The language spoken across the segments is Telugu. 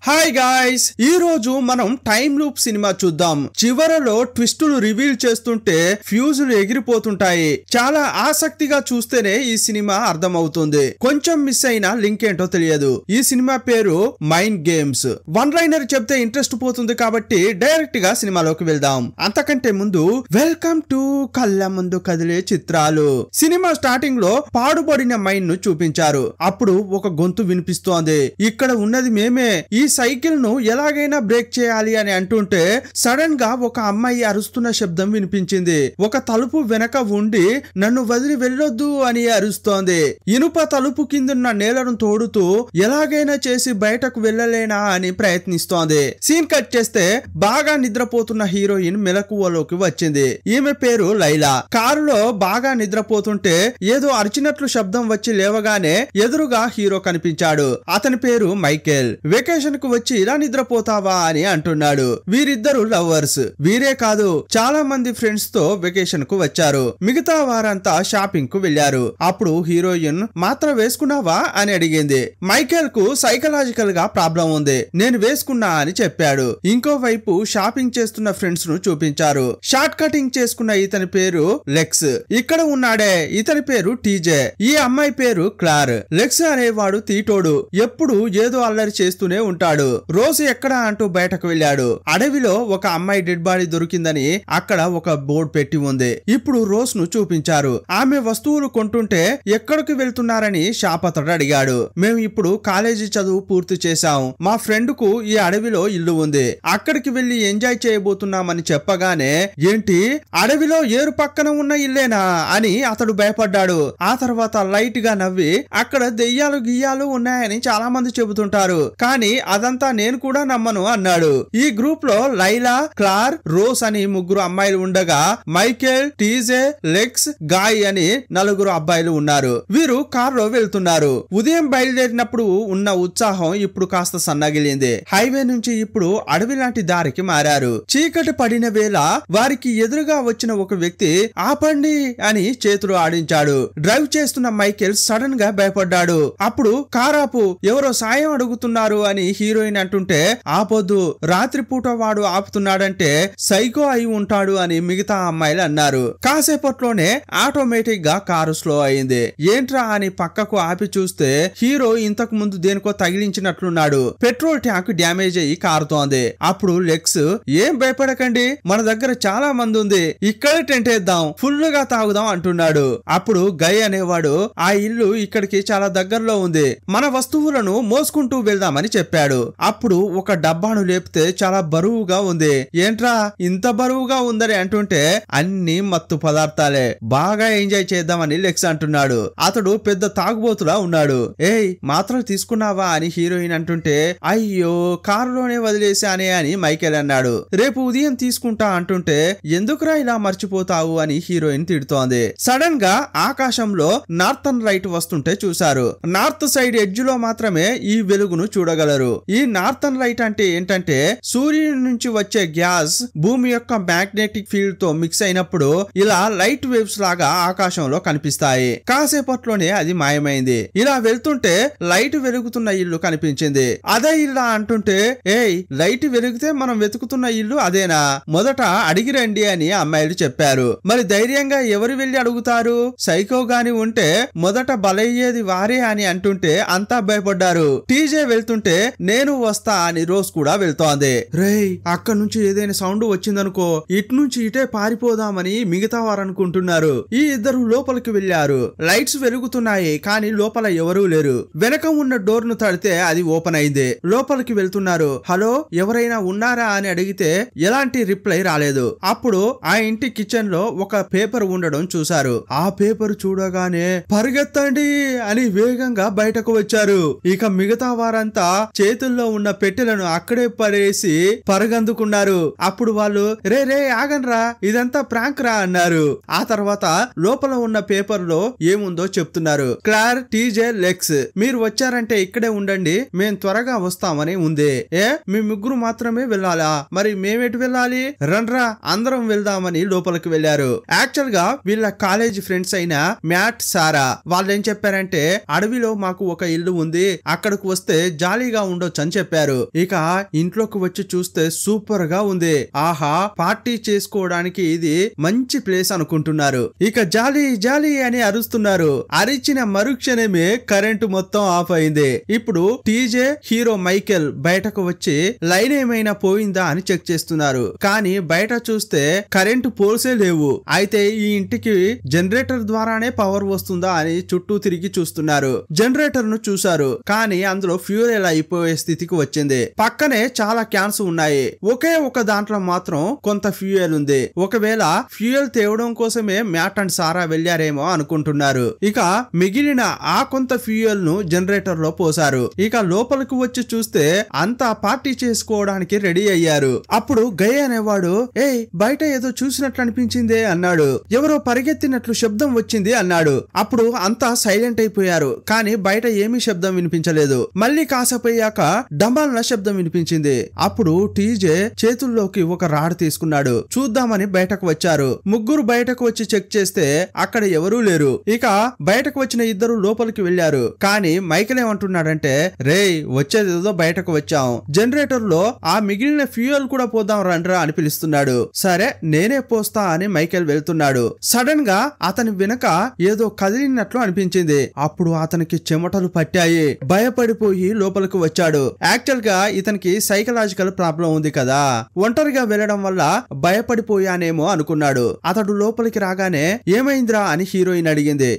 హాయ్ గాయ్స్, ఈ రోజు మనం టైం లూప్ సినిమా చూద్దాం. చివరలో ట్విస్టులు రివీల్ చేస్తుంటే ఫ్యూజులు ఎగిరిపోతుంటాయి. చాలా ఆసక్తిగా చూస్తేనే ఈ సినిమా అర్థమవుతుంది. కొంచెం మిస్ అయినా లింక్ ఏంటో తెలియదు. ఈ సినిమా పేరు మైండ్ గేమ్స్. వన్ లైనర్ చెప్తే ఇంట్రెస్ట్ పోతుంది కాబట్టి డైరెక్ట్ గా సినిమాలోకి వెళ్దాం. అంతకంటే ముందు వెల్కమ్ టు కళ్ళ ముందు కదిలే చిత్రాలు. సినిమా స్టార్టింగ్ లో పాడుబడిన మైండ్ ను చూపించారు. అప్పుడు ఒక గొంతు వినిపిస్తోంది, ఇక్కడ ఉన్నది మేమే, ఈ సైకిల్ ను ఎలాగైనా బ్రేక్ చేయాలి అని అంటుంటే సడన్ గా ఒక అమ్మాయి అరుస్తున్న శబ్దం వినిపించింది. ఒక తలుపు వెనక ఉండి నన్ను వదిలి వెళ్ళొద్దు అని అరుస్తోంది. ఇనుప తలుపు కిందున్న నేలను తోడుతూ ఎలాగైనా చేసి బయటకు వెళ్ళలేనా అని ప్రయత్నిస్తోంది. సీన్ కట్ చేస్తే బాగా నిద్రపోతున్న హీరోయిన్ మెలకువలోకి వచ్చింది. ఈమె పేరు లైలా. కారులో బాగా నిద్రపోతుంటే ఏదో అరిచినట్లు శబ్దం వచ్చి లేవగానే ఎదురుగా హీరో కనిపించాడు. అతని పేరు మైకేల్. వెకేషన్ కు వచ్చి ఇలా నిద్రపోతావా అని అంటున్నాడు. వీరిద్దరు లవర్స్. వీరే కాదు, చాలా మంది ఫ్రెండ్స్ తో వెకేషన్ కు వచ్చారు. మిగతా వారంతా షాపింగ్ కు వెళ్లారు. అప్పుడు హీరోయిన్ మాత్రం వేసుకున్నావా అని అడిగింది. మైకేల్ కు సైకలాజికల్ గా ప్రాబ్లం ఉంది. నేను వేసుకున్నా అని చెప్పాడు. ఇంకోవైపు షాపింగ్ చేస్తున్న ఫ్రెండ్స్ ను చూపించారు. షార్ట్ కటింగ్ చేసుకున్న ఇతని పేరు లెక్స్. ఇక్కడ ఉన్నాడే ఇతని పేరు టీజే. ఈ అమ్మాయి పేరు క్లార్. లెక్స్ అనేవాడు తీటోడు. ఎప్పుడు ఏదో అల్లరి చేస్తూనే ఉంటాడు. రోజు ఎక్కడ అంటూ బయటకు వెళ్ళాడు. అడవిలో ఒక అమ్మాయి డెడ్ బాడీ దొరికిందని అక్కడ ఒక బోర్డు పెట్టి ఉంది. ఇప్పుడు రోజ్ ను చూపించారు. ఆమె వస్తువులు కొంటుంటే ఎక్కడికి వెళ్తున్నారని షాప్ అతడు అడిగాడు. మేము ఇప్పుడు కాలేజీ చదువు పూర్తి చేశాం. మా ఫ్రెండ్ కు ఈ అడవిలో ఇల్లు ఉంది. అక్కడికి వెళ్లి ఎంజాయ్ చేయబోతున్నామని చెప్పగానే ఏంటి అడవిలో ఏరు పక్కన ఉన్న ఇల్లేనా అని అతడు భయపడ్డాడు. ఆ తర్వాత లైట్ గా నవ్వి అక్కడ దెయ్యాలు గియ్యాలు ఉన్నాయని చాలా మంది చెబుతుంటారు, కానీ అదంతా నేను కూడా నమ్మను అన్నాడు. ఈ గ్రూప్ లో లైలా, క్లార్, రోజ్ అని ముగ్గురు అమ్మాయిలు ఉండగా మైకేల్, టీజే, లెక్స్, గాయ్ అని నలుగురు అబ్బాయిలు ఉన్నారు. వీరు కారులో వెళ్తున్నారు. ఉదయం బయలుదేరినప్పుడు ఉన్న ఉత్సాహం ఇప్పుడు కాస్త సన్నగిలింది. హైవే నుంచి ఇప్పుడు అడవి లాంటి దారికి మారారు. చీకటి పడిన వేళ వారికి ఎదురుగా వచ్చిన ఒక వ్యక్తి ఆపండి అని చేతులు ఆడించాడు. డ్రైవ్ చేస్తున్న మైకేల్ సడన్ గా భయపడ్డాడు. అప్పుడు కారాపు, ఎవరో సాయం అడుగుతున్నారు అని హీరోయిన్ అంటుంటే ఆపొద్దు, రాత్రిపూట వాడు ఆపుతున్నాడంటే సైకో అయి ఉంటాడు అని మిగతా అమ్మాయిలు అన్నారు. కాసేపట్లోనే ఆటోమేటిక్ గా కారు స్లో అయింది. ఏంట్రా అని పక్కకు ఆపి చూస్తే హీరో ఇంతకు ముందు దేనికో తగిలించినట్లున్నాడు. పెట్రోల్ ట్యాంక్ డ్యామేజ్ అయ్యి కారుతోంది. అప్పుడు లెక్స్, ఏం భయపడకండి, మన దగ్గర చాలా మంది ఉంది, ఇక్కడే టెంట్ వేద్దాం, ఫుల్ గా తాగుదాం అంటున్నాడు. అప్పుడు గై అనేవాడు, ఆ ఇల్లు ఇక్కడికి చాలా దగ్గరలో ఉంది, మన వస్తువులను మోసుకుంటూ వెళ్దామని చెప్పాడు. అప్పుడు ఒక డబ్బాను లేపితే చాలా బరువుగా ఉంది. ఏంట్రా ఇంత బరువుగా ఉందని అంటుంటే అన్ని మత్తు పదార్థాలే, బాగా ఎంజాయ్ చేద్దామని లెక్స్ అంటున్నాడు. అతడు పెద్ద తాగుబోతులా ఉన్నాడు. ఏయ్ మాత్రం తీసుకున్నావా అని హీరోయిన్ అంటుంటే అయ్యో కారులోనే వదిలేశానే అని మైకేల్ అన్నాడు. రేపు ఉదయం తీసుకుంటా అంటుంటే ఎందుకురా ఇలా మర్చిపోతావు అని హీరోయిన్ తిడుతోంది. సడన్ గా ఆకాశంలో నార్థన్ లైట్ వస్తుంటే చూశారు. నార్త్ సైడ్ ఎడ్జ్ లో మాత్రమే ఈ వెలుగును చూడగలరు. ఈ నార్థన్ లైట్ అంటే ఏంటంటే సూర్యుని నుంచి వచ్చే గ్యాస్ భూమి యొక్క మ్యాగ్నెటిక్ ఫీల్డ్ తో మిక్స్ అయినప్పుడు ఇలా లైట్ వేవ్స్ లాగా ఆకాశంలో కనిపిస్తాయి. కాసేపట్లోనే అది మాయమైంది. ఇలా వెళ్తుంటే లైట్ వెలుగుతున్న ఇల్లు కనిపించింది. అదే ఇల్లా అంటుంటే ఏయ్ లైట్ వెలిగితే మనం వెతుకుతున్న ఇల్లు అదేనా, మొదట అడిగి రండి అని అమ్మాయిలు చెప్పారు. మరి ధైర్యంగా ఎవరు వెళ్లి అడుగుతారు, సైకో గాని ఉంటే మొదట బలయ్యేది వారే అని అంటుంటే అంతా భయపడ్డారు. టీజే వెళ్తుంటే నేను వస్తా అని రోజ్ కూడా వెళ్తోంది. రేయ్ అక్కడ నుంచి ఏదైనా సౌండ్ వచ్చిందనుకో ఇటు నుంచి ఇటే పారిపోదామని మిగతా వారు అనుకుంటున్నారు. ఈ ఇద్దరు లోపలికి వెళ్లారు. లైట్స్ వెలుగుతున్నాయి కానీ లోపల ఎవరూ లేరు. వెనక ఉన్న డోర్ ను తడితే అది ఓపెన్ అయింది. లోపలికి వెళ్తున్నారు. హలో ఎవరైనా ఉన్నారా అని అడిగితే ఎలాంటి రిప్లై రాలేదు. అప్పుడు ఆ ఇంటి కిచెన్ లో ఒక పేపర్ ఉండడం చూశారు. ఆ పేపర్ చూడగానే పరిగెత్తండి అని వేగంగా బయటకు వచ్చారు. ఇక మిగతా వారంతా చేతుల్లో ఉన్న పెట్టెలను అక్కడే పడేసి పరగందుకున్నారు. అప్పుడు వాళ్ళు రే రే ఆగన్రా, ఇదంతా ప్రాంక్ రా అన్నారు. ఆ తర్వాత లోపల ఉన్న పేపర్ లో ఏముందో చెప్తున్నారు. క్లార్, టీజే, లెక్స్ మీరు వచ్చారంటే ఇక్కడే ఉండండి, మేం త్వరగా వస్తామని ఉంది. ఏ మీ ముగ్గురు మాత్రమే వెళ్ళాలా, మరి మేమెటు వెళ్ళాలి, రండ్రా అందరం వెళ్దామని లోపలికి వెళ్లారు. యాక్చువల్ గా వీళ్ళ కాలేజ్ ఫ్రెండ్స్ అయిన మ్యాట్, సారా వాళ్ళేం చెప్పారంటే అడవిలో మాకు ఒక ఇల్లు ఉంది, అక్కడికి వస్తే జాలీగా ఉండొచ్చు వెళ్ళొచ్చు అని చెప్పారు. ఇక ఇంట్లోకి వచ్చి చూస్తే సూపర్ గా ఉంది. ఆహా, పార్టీ చేసుకోవడానికి ఇది మంచి ప్లేస్ అనుకుంటున్నారు. ఇక జాలీ జాలీ అని అరుస్తున్నారు. అరిచిన మరుక్షణమే కరెంటు మొత్తం ఆఫ్ అయింది. ఇప్పుడు టీజే, హీరో మైకేల్ బయటకు వచ్చి లైన్ ఏమైనా పోయిందా అని చెక్ చేస్తున్నారు. కానీ బయట చూస్తే కరెంటు పోల్సే లేవు. అయితే ఈ ఇంటికి జనరేటర్ ద్వారానే పవర్ వస్తుందా అని చుట్టూ తిరిగి చూస్తున్నారు. జనరేటర్ ను చూశారు, కానీ అందులో ఫ్యూయల్ అయిపోయే స్థితికి వచ్చింది. పక్కనే చాలా క్యాన్స్ ఉన్నాయి. ఒకే ఒక దాంట్లో మాత్రం కొంత ఫ్యూయల్ ఉంది. ఒకవేళ ఫ్యూయల్ తేవడం కోసమే మ్యాట్ అండ్ సారా వెళ్లారేమో అనుకుంటున్నారు. ఇక మిగిలిన ఆ కొంత ఫ్యూయల్ ను జనరేటర్ లో పోసారు. ఇక లోపలికి వచ్చి చూస్తే అంతా పార్టీ చేసుకోవడానికి రెడీ అయ్యారు. అప్పుడు గయ అనేవాడు, ఏయ్ బయట ఏదో చూసినట్లు అనిపించిందే అన్నాడు. ఎవరో పరిగెత్తినట్లు శబ్దం వచ్చింది అన్నాడు. అప్పుడు అంతా సైలెంట్ అయిపోయారు. కానీ బయట ఏమీ శబ్దం వినిపించలేదు. మళ్ళీ కాసేపయ్యాక డంబాలన శబ్దం వినిపించింది. అప్పుడు టీజే చేతుల్లోకి ఒక రాడ్ తీసుకున్నాడు. చూద్దామని బయటకు వచ్చారు. ముగ్గురు బయటకు వచ్చి చెక్ చేస్తే అక్కడ ఎవరూ లేరు. ఇక బయటకు వచ్చిన ఇద్దరు లోపలికి వెళ్లారు. కానీ మైకేల్ ఏమంటున్నాడంటే, రేయ్ వచ్చేదేదో బయటకు వచ్చాం, జనరేటర్ లో ఆ మిగిలిన ఫ్యూయల్ కూడా పోదాం రండ్రా అని పిలుస్తున్నాడు. సరే నేనే పోస్తా అని మైకేల్ వెళ్తున్నాడు. సడన్ గా అతని వెనక ఏదో కదిలినట్లు అనిపించింది. అప్పుడు అతనికి చెమటలు పట్టాయి. భయపడిపోయి లోపలికి వచ్చాడు. యాక్చువల్ గా ఇతనికి సైకలాజికల్ ప్రాబ్లం ఉంది కదా, ఒంటరిగా వెళ్లడం వల్ల భయపడిపోయానేమో అనుకున్నాడు. అతడు లోపలికి రాగానే ఏమైందిరా అని హీరోయిన్ అడిగింది.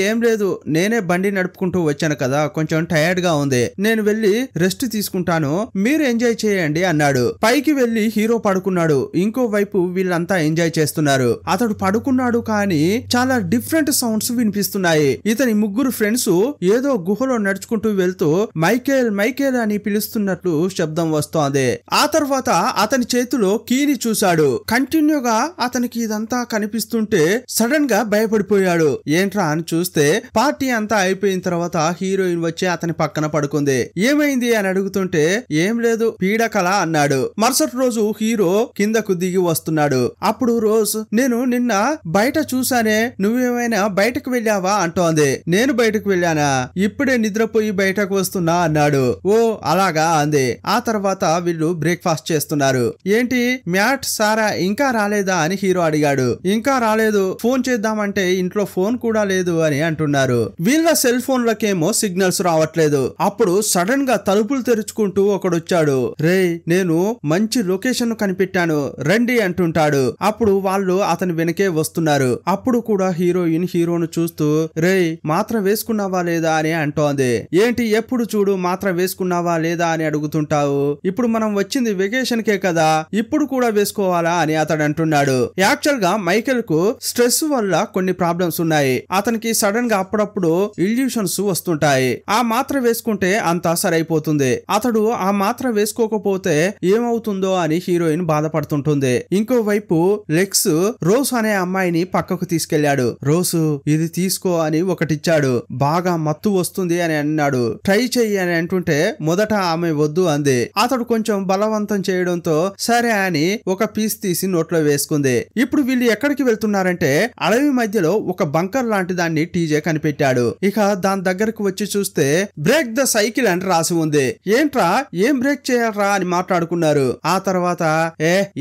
ఏం లేదు, నేనే బండి నడుపుకుంటూ వచ్చాను కదా, కొంచెం టైర్డ్ గా ఉంది, నేను వెళ్లి రెస్ట్ తీసుకుంటాను, మీరు ఎంజాయ్ చేయండి అన్నాడు. పైకి వెళ్లి హీరో పడుకున్నాడు. ఇంకో వైపు వీళ్ళంతా ఎంజాయ్ చేస్తున్నారు. అతడు పడుకున్నాడు, కానీ చాలా డిఫరెంట్ సౌండ్స్ వినిపిస్తున్నాయి. ఇతని ముగ్గురు ఫ్రెండ్స్ ఏదో గుహలో నడుచుకుంటూ వెళ్తూ మైకేల్ మైకేల్ అని పిలుస్తున్నట్లు శబ్దం వస్తోంది. ఆ తర్వాత అతని చేతిలో కీని చూశాడు. కంటిన్యూగా అతనికి ఇదంతా కనిపిస్తుంటే సడన్ గా భయపడిపోయాడు. ఏంట్రా అని చూస్తే పార్టీ అంతా అయిపోయిన తర్వాత హీరోయిన్ వచ్చి అతని పక్కన పడుకుంది. ఏమైంది అని అడుగుతుంటే ఏం లేదు, పీడకల అన్నాడు. మరుసటి రోజు హీరో కిందకు దిగి వస్తున్నాడు. అప్పుడు రోజ్, నేను నిన్న బయట చూసానే, నువ్వేమైనా బయటకు వెళ్ళావా అంటోంది. నేను బయటకు వెళ్ళానా, ఇప్పుడే నిద్రపోయి బయటకు వస్తున్నా అన్నాడు. ఓ అలాగా అంది. ఆ తర్వాత వీళ్ళు బ్రేక్ఫాస్ట్ చేస్తున్నారు. ఏంటి మ్యాట్ సారా ఇంకా రాలేదా అని హీరో అడిగాడు. ఇంకా రాలేదు, ఫోన్ చేద్దామంటే ఇంట్లో ఫోన్ కూడా లేదు అని అంటున్నారు. వీళ్ళ సెల్ ఫోన్లకేమో సిగ్నల్స్ రావట్లేదు. అప్పుడు సడన్ గా తలుపులు తెరుచుకుంటూ ఒకడొచ్చాడు. రేయ్ నేను మంచి లొకేషన్ కనిపెట్టాను రండి అంటుంటాడు. అప్పుడు వాళ్ళు అతని వెనకే వస్తున్నారు. అప్పుడు కూడా హీరోయిన్ హీరోను చూస్తూ రేయ్ మాత్ర వేసుకున్నావా లేదా అని అంటోంది. ఏంటి ఎప్పుడు చూడు మాత్ర వేసుకున్నావా లేదా అని అడుగుతుంటావు, ఇప్పుడు మనం వచ్చింది వెకేషన్ కే కదా, ఇప్పుడు కూడా వేసుకోవాలా అని అతడు అంటున్నాడు. యాక్చువల్ గా మైకేల్ కు స్ట్రెస్ వల్ల కొన్ని ప్రాబ్లమ్స్ ఉన్నాయి. అతనికి సడన్ గా అప్పుడప్పుడు ఇల్యూషన్స్ వస్తుంటాయి. ఆ మాత్ర వేసుకుంటే అంతా సరైపోతుంది. అతడు ఆ మాత్ర వేసుకోకపోతే ఏమవుతుందో అని హీరోయిన్ బాధపడుతుంటుంది. ఇంకోవైపు లెక్స్ రోజ్ అనే అమ్మాయిని పక్కకు తీసుకెళ్లాడు. రోజు ఇది తీసుకో అని ఒకటిచ్చాడు. బాగా మత్తు వస్తుంది అని అన్నాడు. ట్రై చెయ్యి అని అంటుంటే మొదట ఆమె వద్దు అంది. అతడు కొంచెం బలవంతం చేయడంతో సరే అని ఒక పీస్ తీసి నోట్లో వేసుకుంది. ఇప్పుడు వీళ్ళు ఎక్కడికి వెళ్తున్నారంటే అడవి మధ్యలో ఒక బంకర్ లాంటి దాన్ని టీజే కనిపెట్టాడు. ఇక దాని దగ్గరకు వచ్చి చూస్తే బ్రేక్ ద సైకిల్ అని రాసి ఉంది. ఏంట్రా ఏం బ్రేక్ చేయాలరా అని మాట్లాడుకున్నారు. ఆ తర్వాత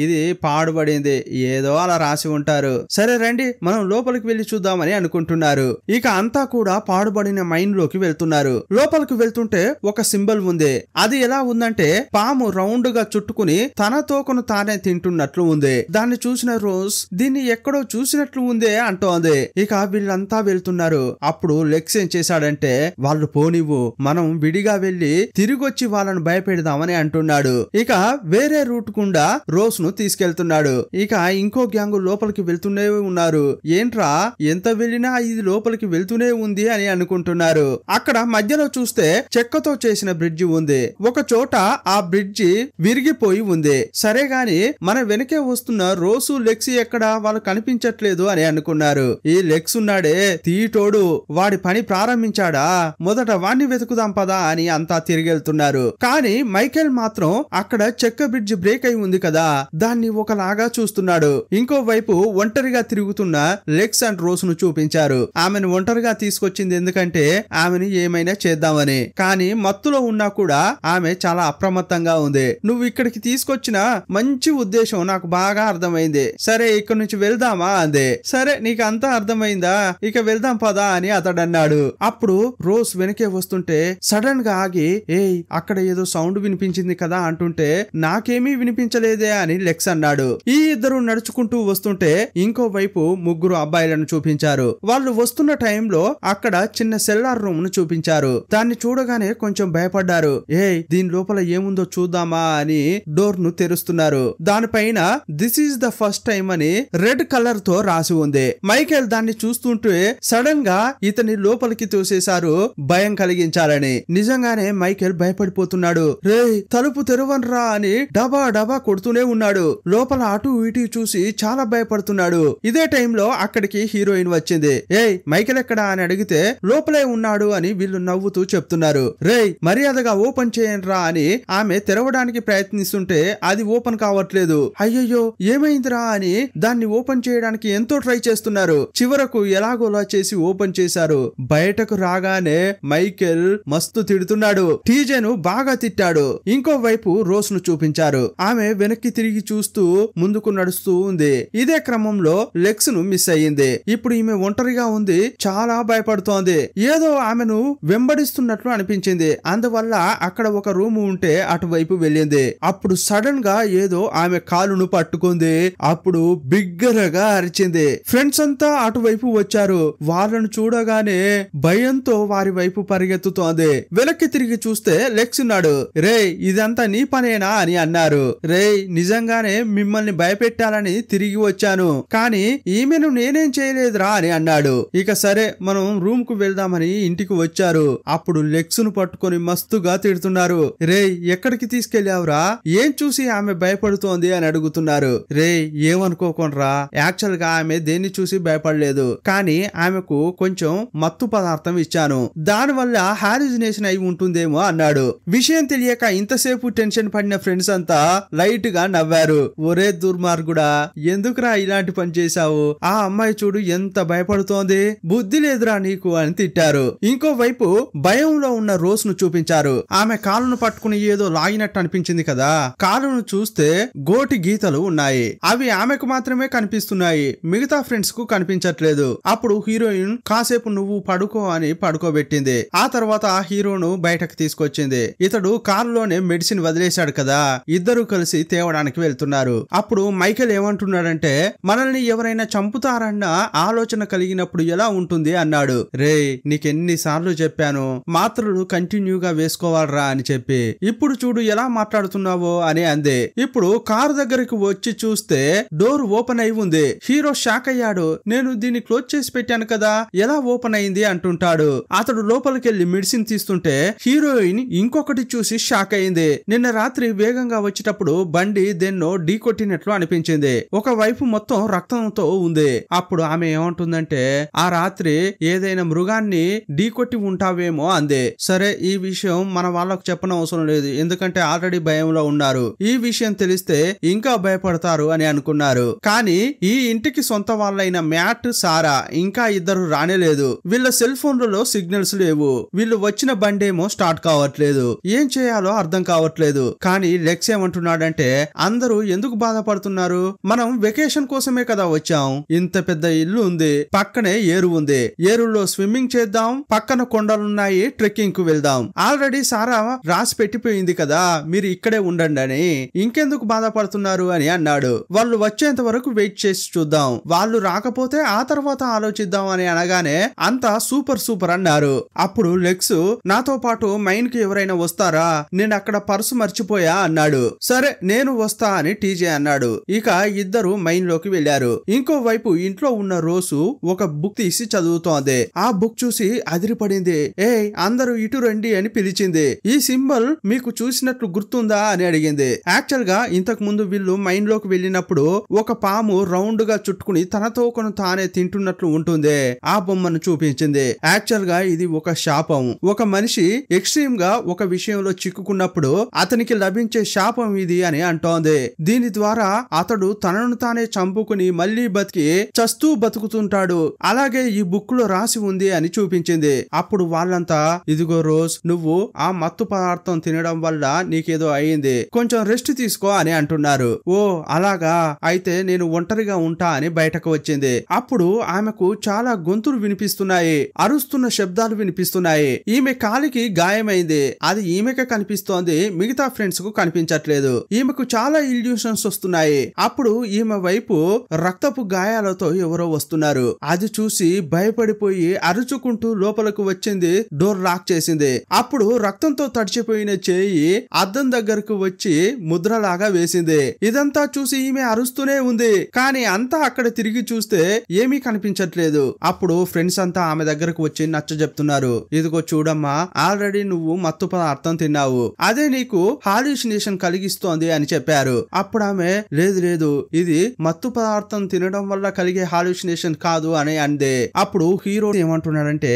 ఇది పాడుబడింది, ఏదో అలా రాసి ఉంటారు, సరే రండి మనం లోపలికి వెళ్లి చూద్దామని అనుకుంటున్నారు. ఇక అంతా కూడా పాడుబడిన మైన్ లోకి వెళ్తున్నారు. లోపలికి వెళ్తుంటే ఒక సింబల్ ఉంది. అది ఎలా ఉందంటే పాము రౌండ్ గా చుట్టుకుని తన తోకను తానే తింటున్నట్లు ఉంది. దాన్ని చూసిన రోజ్ దీన్ని ఎక్కడో చూసినట్లు ఉందే అంటోంది. ఇక వీళ్ళంతా వెళ్తున్నారు. అప్పుడు లెక్స్ ఏం చేశాడంటే వాళ్ళు పోనివ్వు, మనం విడిగా వెళ్లి తిరిగొచ్చి వాళ్ళను భయపెడదామని అంటున్నాడు. ఇక వేరే రూట్ గుండా రోజ్ ను తీసుకెళ్తున్నాడు. ఇక ఇంకో గ్యాంగు లోపలికి వెళ్తూనే ఉన్నారు. ఏంట్రా ఎంత వెళ్ళినా ఇది లోపలికి వెళ్తూనే ఉంది అని అనుకుంటున్నారు. అక్కడ మధ్యలో చూస్తే చెక్కతో చేసిన బ్రిడ్జి ఉంది. ఒక చోట ఆ బ్రిడ్జి విరిగిపోయి ఉంది. సరే గాని మన వెనకే వస్తున్న రోజు లెక్స్ ఎక్కడ, వాళ్ళు కనిపించట్లేదు అని అనుకున్నారు. ఈ లెక్స్ ఉన్నాడే తీటోడు, వాడి పని ప్రారంభించాడా, మొదట వాణ్ణి వెతుకుదాం పదా అని అంతా తిరిగెళ్తున్నారు. కానీ మైకేల్ మాత్రం అక్కడ చెక్క బ్రిడ్జి బ్రేక్ అయి ఉంది కదా, దాన్ని ఒకలాగా చూస్తున్నాడు. ఇంకోవైపు ఒంటరిగా తిరుగుతున్న లెక్స్ అండ్ రోజ్ ను చూపించారు. ఆమెను ఒంటరిగా తీసుకొచ్చింది ఎందుకంటే ఆమెను ఏమైనా చేద్దామని. కానీ మత్తులో ఉన్నా కూడా ఆమె చాలా అప్రమత్తంగా ఉంది. నువ్వు ఇక్కడికి తీసుకొచ్చిన మంచి ఉద్దేశం నాకు బాగా అర్థమైంది. సరే ఇక్కడ నుంచి వెళ్దామా అందే. సరే నీకు అంతా అర్థమైందా, ఇక వెళ్దాం పదా అని అతడు అన్నాడు. అప్పుడు రోజ్ వెనకే వస్తుంటే సడన్ గా ఆగి ఏయ్ అక్కడ ఏదో సౌండ్ వినిపించింది కదా అంటుంటే నాకేమీ వినిపించలేదే అని లెక్స్ అన్నాడు. ఈ ఇద్దరు నడుచుకుంటూ వస్తుంటే ఇంకో వైపు ముగ్గురు అబ్బాయిలను చూపించారు. వాళ్ళు వస్తున్న టైంలో అక్కడ చిన్న సెల్లార్ రూమ్ ను చూపించారు. దాన్ని చూడగానే కొంచెం భయపడ్డారు. ఏయ్ దీని లోపల ఏముందో చూద్దామా అని డోర్ ను తెరుస్తున్నారు. దానిపైన this is the first time అని రెడ్ కలర్ తో రాసి ఉంది. మైకేల్ దాన్ని చూస్తుంటే సడన్ గా ఇతని లోపలికి తోసేశారు భయం కలిగించాలని. నిజంగానే మైకేల్ భయపడిపోతున్నాడు. రేయ్ తలుపు తెరవన్రా అని డబా డబా కొడుతూనే ఉన్నాడు. లోపల అటు ఇటు చూసి చాలా భయపడుతున్నాడు. ఇదే టైంలో అక్కడికి హీరోయిన్ వచ్చింది. ఏయ్ మైకేల్ ఎక్కడా అని అడిగితే లోపలే ఉన్నాడు అని వీళ్ళు నవ్వుతూ చెప్తున్నారు. రేయ్ మర్యాదగా ఓపెన్ చేయండిరా అని ఆమె తెరవడానికి ప్రయత్నిస్తుంటే అది ఓపెన్ కావట్లేదు. అయ్యయ్యో ఏమైందిరా అని దాన్ని ఓపెన్ చేయడానికి ఎంతో ట్రై చేస్తున్నారు. చివరకు ఎలాగోలా చేసి ఓపెన్ చేశారు. బయటకు రాగానే మైకేల్ మస్తు తిడుతున్నాడు. టీజేను బాగా తిట్టాడు. ఇంకో వైపు రోజ్ ను చూపించారు. ఆమె వెనక్కి తిరిగి చూస్తూ ముందుకు నడుస్తూ ఉంది. ఇదే క్రమంలో లెక్స్ ను మిస్ అయ్యింది. ఇప్పుడు ఈమె ఒంటరిగా ఉంది. చాలా భయపడుతోంది. ఏదో ఆమెను వెంబడిస్తున్నట్లు అనిపించింది. అందువల్ల అక్కడ ఒక రూమ్ ఉంటే అటువైపు వెళ్ళింది. అప్పుడు సడన్ గా ఏదో ఆమె కాలును పట్టుకుంది. అప్పుడు బిగ్గరగా అరిచింది. ఫ్రెండ్స్ అంతా అటువైపు వచ్చారు. వాళ్ళను చూడగానే భయంతో వారి వైపు పరిగెత్తుతోంది. వెనక్కి తిరిగి చూస్తే లెక్స్ ఉన్నాడు. రేయ్ ఇదంతా నీ పనేనా అని అన్నారు. రేయ్ నిజంగానే మిమ్మల్ని భయపెట్టాలని తిరిగి వచ్చాను, కానీ ఈమెను నేనేం చేయలేదురా అని అన్నాడు. ఇక సరే మనం రూమ్ కు వెళ్దామని ఇంటికి వచ్చారు. అప్పుడు లెక్స్ ను పట్టుకొని మస్తుగా తిడుతున్నారు. రేయ్ ఎక్కడికి తీసుకెళ్లావురా, ఏం చూసి ఆమె భయపడుతోంది అని అడుగుతున్నారు. రేయ్ ఏమనుకోకుండా యాక్చువల్ గా ఆమె దేన్ని చూసి భయపడలేదు, కానీ ఆమెకు కొంచెం మత్తు పదార్థం ఇచ్చాను, దానివల్ల హాలుసినేషన్ అయి ఉంటుందేమో అన్నాడు. విషయం తెలియక ఇంతసేపు టెన్షన్ పడిన ఫ్రెండ్స్ అంతా లైట్ గా నవ్వారు. ఒరే దుర్మార్గుడా ఎందుకురా ఇలాంటి పని చేశావు, ఆ అమ్మాయి చూడు ఎంత భయపడుతోంది, బుద్ధి లేదురా నీకు అని తిట్టారు. ఇంకో వైపు భయంలో ఉన్న రోజ్ ను చూపించారు. ఆమె కాలును పట్టుకుని ఏదో లాగినట్టు అనిపించింది కదా. కాలును చూస్తే గోటి గీతలు ఉన్నాయి. అవి ఆమెకు మాత్రమే కనిపిస్తున్నాయి, మిగతా ఫ్రెండ్స్ కు కనిపించట్లేదు. అప్పుడు హీరోయిన్ కాసేపు నువ్వు పడుకో అని పడుకోబెట్టింది. ఆ తర్వాత ఆ హీరోను బయటకు తీసుకొచ్చింది. ఇతడు కారులోనే మెడిసిన్ వదిలేశాడు కదా. ఇద్దరు కలిసి తేవడానికి వెళ్తున్నారు. అప్పుడు మైకేల్ ఏమంటున్నాడంటే మనల్ని ఎవరైనా చంపుతారన్న ఆలోచన కలిగినప్పుడు ఎలా ఉంటుంది అన్నాడు. రే నీకెన్నిసార్లు చెప్పాను మాత్రలు కంటిన్యూగా వేసుకోవాలరా అని చెప్పి, ఇప్పుడు చూడు ఎలా మాట్లాడుతున్నావో అని అందే. ఇప్పుడు కారు దగ్గరికి వచ్చి చూస్తే డోర్ ఓపెన్ అయి ఉంది. హీరో షాక్ అయ్యాడు. నేను దీన్ని క్లోజ్ చేసి పెట్టాను కదా, ఎలా ఓపెన్ అయింది అంటుంటాడు. అతడు లోపలికెళ్లి మెడిసిన్ తీస్తుంటే హీరోయిన్ ఇంకొకటి చూసి షాక్ అయింది. నిన్న రాత్రి వేగంగా వచ్చేటప్పుడు బండి దేన్నో ఢీ కొట్టినట్లు అనిపించింది. ఒకవైపు మొత్తం రక్తంతో ఉంది. అప్పుడు ఆమె ఏమంటుందంటే ఆ రాత్రి ఏదైనా మృగాన్ని ఢీ కొట్టి ఉంటావేమో అందే. సరే ఈ విషయం మన వాళ్ళకు చెప్పనవసరం లేదు, ఎందుకంటే ఆల్రెడీ భయంలో ఉన్నారు. ఈ విషయం తెలిస్తే ఇంకా భయపడతారు అని అనుకున్నారు. కానీ ఈ ఇంటికి సొంత వాళ్ళైన మ్యాట్, సారా ఇంకా ఇద్దరు రానేలేదు. వీళ్ళ సెల్ ఫోన్లలో సిగ్నల్స్ లేవు. వీళ్ళు వచ్చిన బండేమో స్టార్ట్ కావట్లేదు. ఏం చేయాలో అర్థం కావట్లేదు. కానీ లెక్స్ ఏమంటున్నాడంటే అందరూ ఎందుకు బాధపడుతున్నారు, మనం వెకేషన్ కోసమే కదా వచ్చాం. ఇంత పెద్ద ఇల్లు ఉంది, పక్కనే ఏరు ఉంది, ఏరులో స్విమ్మింగ్ చేద్దాం, పక్కన కొండలున్నాయి, ట్రెక్కింగ్ కు వెళ్దాం. ఆల్రెడీ సారా రాసి పెట్టిపోయింది కదా, మీరు ఇక్కడే ఉండండి అని, ఇంకెందుకు బాధపడుతున్నారు అని అన్నాడు. వాళ్ళు వచ్చేంత వరకు వెయిట్ చేసి చూద్దాం, వాళ్ళు రాకపోతే ఆ తర్వాత ఆలోచిద్దాం అని అనగానే అంతా సూపర్ సూపర్ అన్నారు. అప్పుడు లెక్స్ నాతో పాటు మైన్ కి ఎవరైనా వస్తారా, నేను అక్కడ పర్సు మర్చిపోయా అన్నాడు. సరే నేను వస్తా అని టీజే అన్నాడు. ఇక ఇద్దరు మైన్ లోకి వెళ్లారు. ఇంకో వైపు ఇంట్లో ఉన్న రోజు ఒక బుక్ తీసి చదువుతోంది. ఆ బుక్ చూసి అదిరిపడింది. అందరూ ఇటు రండి అని పిలిచింది. ఈ సింబల్ మీకు చూసినట్లు గుర్తుందా అని అడిగింది. యాక్చువల్ గా ఇంతకు ముందు వీళ్ళు మైన్ లోకి వెళ్ళినప్పుడు ఒక పాము రౌండ్ గా చుట్టుకుని తన తోకను తానే తింటున్నట్లు ఉంటుంది. ఆ బొమ్మను చూపించింది. యాక్చువల్ గా ఇది ఒక శాపం. ఒక మనిషి ఎక్స్ట్రీమ్ గా ఒక విషయంలో చిక్కుకున్నప్పుడు అతనికి లభించే శాపం ఇది అని అంటోంది. దీని ద్వారా అతడు తనను తానే చంపుకుని మళ్లీ బతికి చస్తూ బతుకుతుంటాడు. అలాగే ఈ బుక్ లో రాసి ఉంది అని చూపించింది. అప్పుడు వాళ్ళంతా ఇదిగో రోజ్, నువ్వు ఆ ఆ మత్తు పదార్థం తినడం వల్ల నీకేదో అయింది, కొంచెం రెస్ట్ తీసుకో అని అంటున్నారు. ఓ అలాగా, అయితే నేను ఒంటరిగా ఉంటా అని బయటకు వచ్చింది. అప్పుడు ఆమెకు చాలా గొంతులు వినిపిస్తున్నాయి, అరుస్తున్న శబ్దాలు వినిపిస్తున్నాయి. ఈమె కాలికి గాయమైంది, అది ఈమెకే కనిపిస్తోంది, మిగతా ఫ్రెండ్స్ కు కనిపించట్లేదు. ఈమెకు చాలా ఇల్యూషన్స్ వస్తున్నాయి. అప్పుడు ఈమె వైపు రక్తపు గాయాలతో ఎవరో వస్తున్నారు. అది చూసి భయపడిపోయి అరుచుకుంటూ లోపలకు వచ్చింది, డోర్ లాక్ చేసింది. అప్పుడు రక్తంతో తడిచిపోయిన చేయి అద్దం దగ్గరకు వచ్చి ముద్రలాగా వేసింది. ఇదంతా చూసి ఈమె అరుస్తూనే ఉంది, కానీ అంతా అక్కడ తిరిగి చూస్తే ఏమీ కనిపించట్లేదు. అప్పుడు ఫ్రెండ్స్ అంతా ఆమె దగ్గరకు వచ్చి నచ్చ చెప్తున్నారు, ఇదిగో చూడమ్మా, ఆల్రెడీ నువ్వు మత్తు పదార్థం తిన్నావు, అదే నీకు హాల్యూసినేషన్ కలిగిస్తోంది అని చెప్పారు. అప్పుడు ఆమె లేదు లేదు, ఇది మత్తు పదార్థం తినడం వల్ల కలిగే హాల్యూసినేషన్ కాదు అని అందే. అప్పుడు హీరో ఏమంటున్నాడంటే,